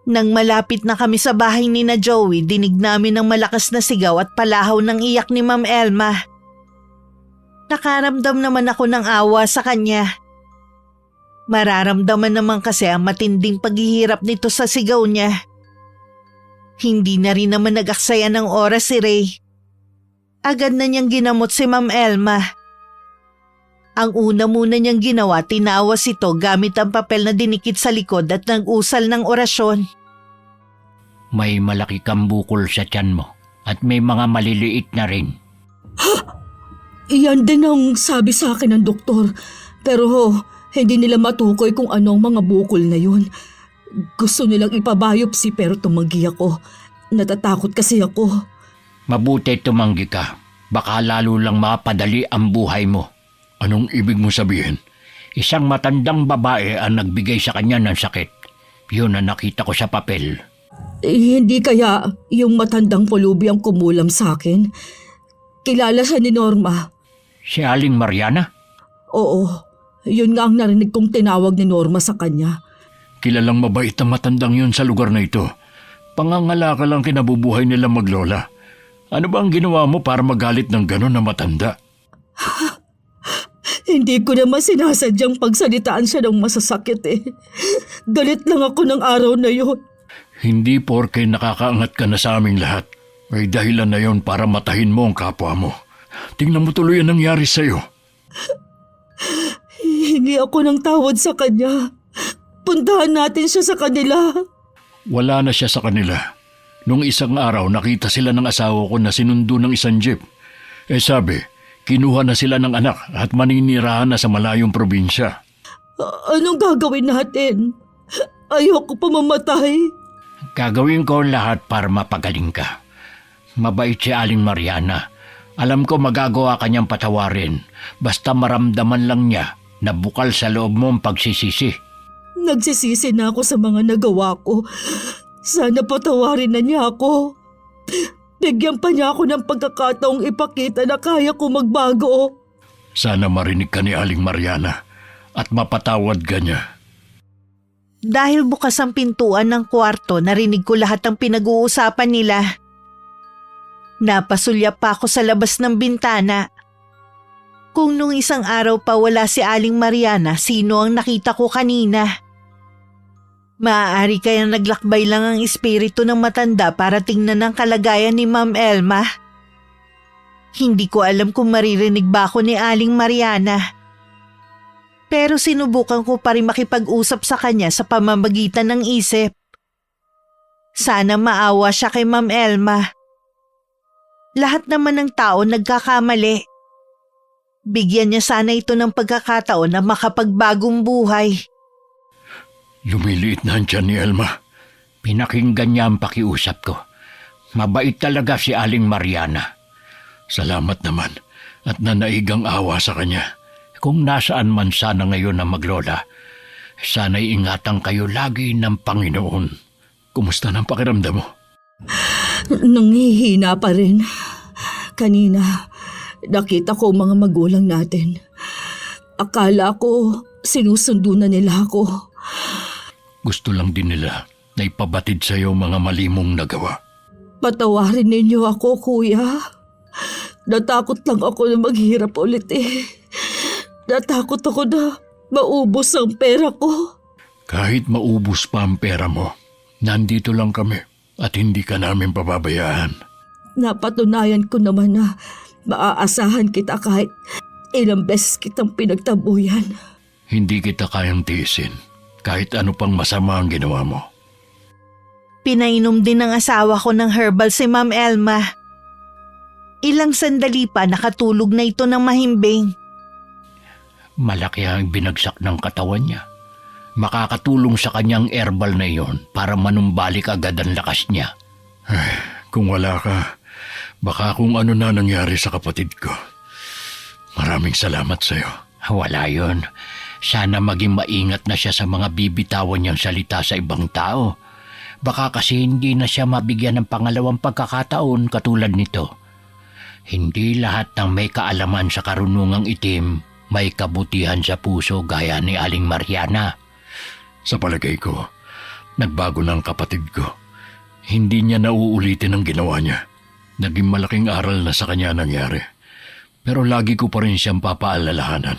Nang malapit na kami sa bahay ni na Joey, dinig namin ng malakas na sigaw at palahaw ng iyak ni Ma'am Elma. Nakaramdam naman ako ng awa sa kanya. Mararamdaman naman kasi ang matinding paghihirap nito sa sigaw niya. Hindi na rin naman nag-aksaya ng oras si Ray. Agad na niyang ginamot si Ma'am Elma. Ang una muna niyang ginawa, tinawas ito gamit ang papel na dinikit sa likod at nag-usal ng orasyon. May malaki kang bukol sa tiyan mo at may mga maliliit na rin. Iyan din ang sabi sa akin ng doktor. Pero hindi nila matukoy kung ano ang mga bukol na yun. Gusto nilang ipabiopsy pero tumanggi ako. Natatakot kasi ako. Mabuti tumanggi ka. Baka lalo lang mapadali ang buhay mo. Anong ibig mo sabihin? Isang matandang babae ang nagbigay sa kanya ng sakit. Yun ang nakita ko sa papel. Hindi kaya yung matandang pulubi ang kumulam sa akin? Kilala siya ni Norma. Si Aling Mariana? Oo, yun nga ang narinig kong tinawag ni Norma sa kanya. Kilalang mabait ang matandang yun sa lugar na ito. Pangangalakal ang kinabubuhay nila maglola. Ano ba ang ginawa mo para magalit ng gano'n na matanda? Hindi ko naman sinasadyang pagsalitaan siya ng masasakit eh. Galit lang ako ng araw na yun. Hindi porke nakakaangat ka na sa aming lahat. May dahilan na yon para matahin mo ang kapwa mo. Tingnan mo tuloy ang nangyari sa'yo. Hingi ako ng tawad sa kanya. Puntahan natin siya sa kanila. Wala na siya sa kanila. Nung isang araw nakita sila ng asawa ko na sinundo ng isang jeep. Sabi, kinuha na sila ng anak at maninirahan na sa malayong probinsya. Anong gagawin natin? Ayoko pa mamatay. Gagawin ko ang lahat para mapagaling ka. Mabait si Aling Mariana. Alam ko magagawa kanyang patawarin. Basta maramdaman lang niya na bukal sa loob mo ang pagsisisi. Nagsisisi na ako sa mga nagawa ko. Sana patawarin na niya ako. Bigyan pa niya ako ng pagkakataong ipakita na kaya ko magbago. Sana marinig ka ni Aling Mariana at mapatawad ka niya. Dahil bukas ang pintuan ng kwarto, narinig ko lahat ng pinag-uusapan nila. Napasulyap pa ako sa labas ng bintana. Kung nung isang araw pa wala si Aling Mariana, sino ang nakita ko kanina? Maaari kayang naglakbay lang ang espiritu ng matanda para tingnan ang kalagayan ni Ma'am Elma. Hindi ko alam kung maririnig ba ako ni Aling Mariana. Pero sinubukan ko pa rin makipag-usap sa kanya sa pamamagitan ng isip. Sana maawa siya kay Ma'am Elma. Lahat naman ng tao nagkakamali. Bigyan niya sana ito ng pagkakataon na makapagbagong buhay. Lumiliit na ang tiyan ni Elma. Pinakinggan niya ang pakiusap ko. Mabait talaga si Aling Mariana. Salamat naman at nanaigang awa sa kanya. Kung nasaan man sana ngayon ang maglola, sana'y ingatan kayo lagi ng Panginoon. Kumusta ng pakiramdam mo? Nanghihina pa rin. Kanina, nakita ko ang mga magulang natin. Akala ko sinusundo na nila ako. Gusto lang din nila na ipabatid sa iyo mga mali mong nagawa. Patawarin ninyo ako, kuya. Natakot lang ako na maghirap ulit eh. Natakot ako na maubos ang pera ko. Kahit maubos pa ang pera mo, nandito lang kami at hindi ka namin pababayaan. Napatunayan ko naman na maaasahan kita kahit ilang beses kitang pinagtabuyan. Hindi kita kayang tiisin kahit ano pang masama ang ginawa mo. Pinainom din ng asawa ko ng herbal si Ma'am Elma. Ilang sandali pa nakatulog na ito ng mahimbing. Malaki ang binagsak ng katawan niya. Makakatulong sa kanyang herbal na iyon para manumbalik agad ang lakas niya. Ay, kung wala ka, baka kung ano na nangyari sa kapatid ko. Maraming salamat sa iyo. Wala yun. Sana maging maingat na siya sa mga bibitawan niyang salita sa ibang tao. Baka kasi hindi na siya mabigyan ng pangalawang pagkakataon katulad nito. Hindi lahat ng may kaalaman sa karunungang itim may kabutihan sa puso gaya ni Aling Mariana. Sa palagay ko, nagbago na ang kapatid ko. Hindi niya nauulitin ang ginawa niya. Naging malaking aral na sa kanya nangyari. Pero lagi ko pa rin siyang papaalalahanan.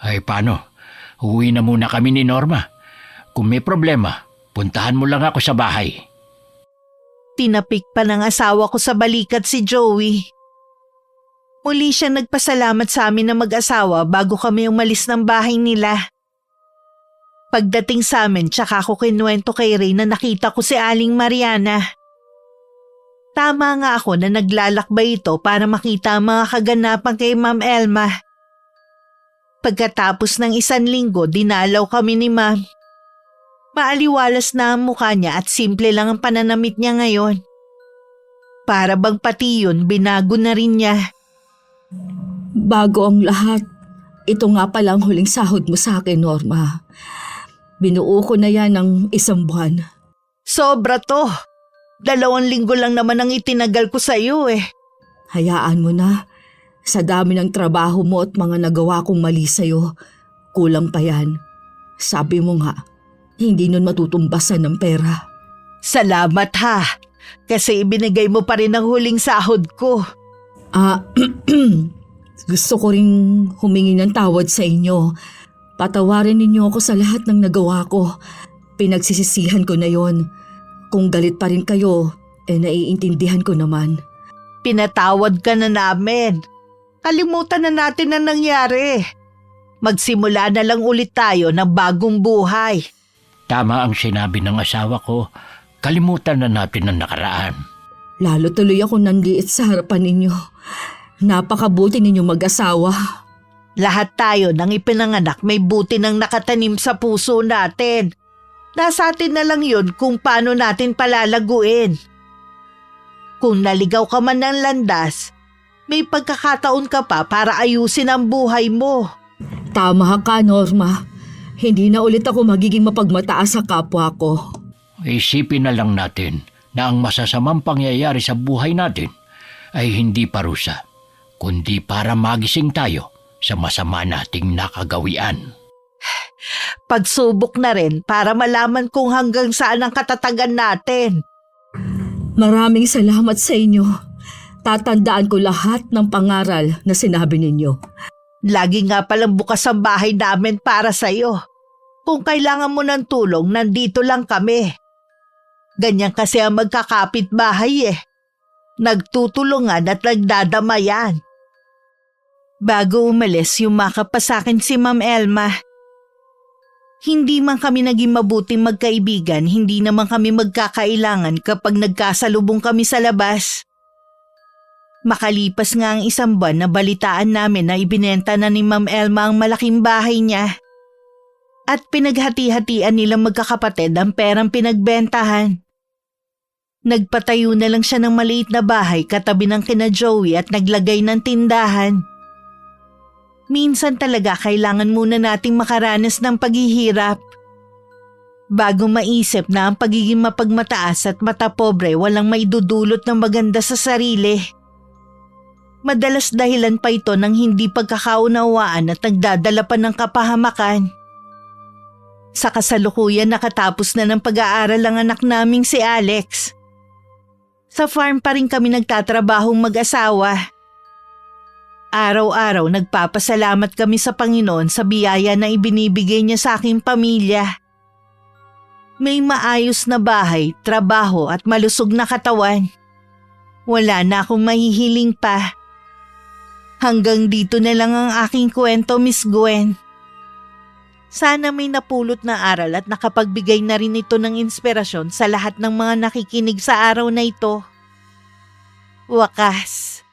Ay paano? Uwi na muna kami ni Norma. Kung may problema, puntahan mo lang ako sa bahay. Tinapik pa ng asawa ko sa balikat si Joey. Muli siya nagpasalamat sa amin na mag-asawa bago kami umalis ng bahay nila. Pagdating sa amin, tsaka ko kinuwento kay Ray na nakita ko si Aling Mariana. Tama nga ako na naglalakbay ito para makita ang mga kaganapan kay Ma'am Elma. Pagkatapos ng 1 linggo, dinalaw kami ni Ma'am. Maaliwalas na ang mukha niya at simple lang ang pananamit niya ngayon. Para bang pati yun, binago na rin niya. Bago ang lahat, ito nga palang huling sahod mo sa akin, Norma. Binuo ko na yan ng 1 buwan. Sobra to. 2 linggo lang naman ang itinagal ko sa iyo eh. Hayaan mo na. Sa dami ng trabaho mo at mga nagawa kong mali sa'yo, kulang pa yan. Sabi mo nga, hindi nun matutumbasan ng pera. Salamat ha. Kasi ibinigay mo pa rin ang huling sahod ko. Gusto ko ring humingi ng tawad sa inyo. Patawarin ninyo ako sa lahat ng nagawa ko. Pinagsisisihan ko na yon. Kung galit pa rin kayo, naiintindihan ko naman. Pinatawad ka na namin. Kalimutan na natin ang nangyari. Magsimula na lang ulit tayo ng bagong buhay. Tama ang sinabi ng asawa ko. Kalimutan na natin ang nakaraan. Lalo tuloy ako nanliit sa harapan ninyo. Napakabuti ninyo mag-asawa. Lahat tayo nang ipinanganak may buti nang nakatanim sa puso natin. Nasa atin na lang yun kung paano natin palalaguin. Kung naligaw ka man ng landas, may pagkakataon ka pa para ayusin ang buhay mo. Tama ka, Norma. Hindi na ulit ako magiging mapagmataas sa kapwa ko. Isipin na lang natin na ang masasamang pangyayari sa buhay natin ay hindi parusa, kundi para magising tayo sa masama nating nakagawian. Pagsubok na rin para malaman kung hanggang saan ang katatagan natin. Maraming salamat sa inyo. Tatandaan ko lahat ng pangaral na sinabi ninyo. Lagi nga palang bukas ang bahay namin para sa'yo. Kung kailangan mo ng tulong, nandito lang kami. Ganyan kasi ang magkakapit-bahay eh. Nagtutulungan at nagdadamayan. Bago umalis, yumakap pa sa akin si Ma'am Elma. Hindi man kami naging mabuting magkaibigan, hindi naman kami magkakailangan kapag nagkasalubong kami sa labas. Makalipas nga ang isang buwan na balitaan namin na ibinenta na ni Ma'am Elma ang malaking bahay niya. At pinaghati-hatian nilang magkakapatid ang perang pinagbentahan. Nagpatayo na lang siya ng maliit na bahay katabi ng kina Joey at naglagay ng tindahan. Minsan talaga kailangan muna nating makaranas ng paghihirap. Bago maisip na ang pagiging mapagmataas at matapobre walang maidudulot ng maganda sa sarili. Madalas dahilan pa ito ng hindi pagkakaunawaan at nagdadala pa ng kapahamakan. Sa kasalukuyan nakatapos na ng pag-aaral ang anak naming si Alex. Sa farm pa rin kami nagtatrabahong mag-asawa. Araw-araw nagpapasalamat kami sa Panginoon sa biyaya na ibinibigay niya sa aking pamilya. May maayos na bahay, trabaho at malusog na katawan. Wala na akong mahihiling pa. Hanggang dito na lang ang aking kwento, Miss Gwen. Sana may napulot na aral at nakapagbigay na rin ito ng inspirasyon sa lahat ng mga nakikinig sa araw na ito. Wakas.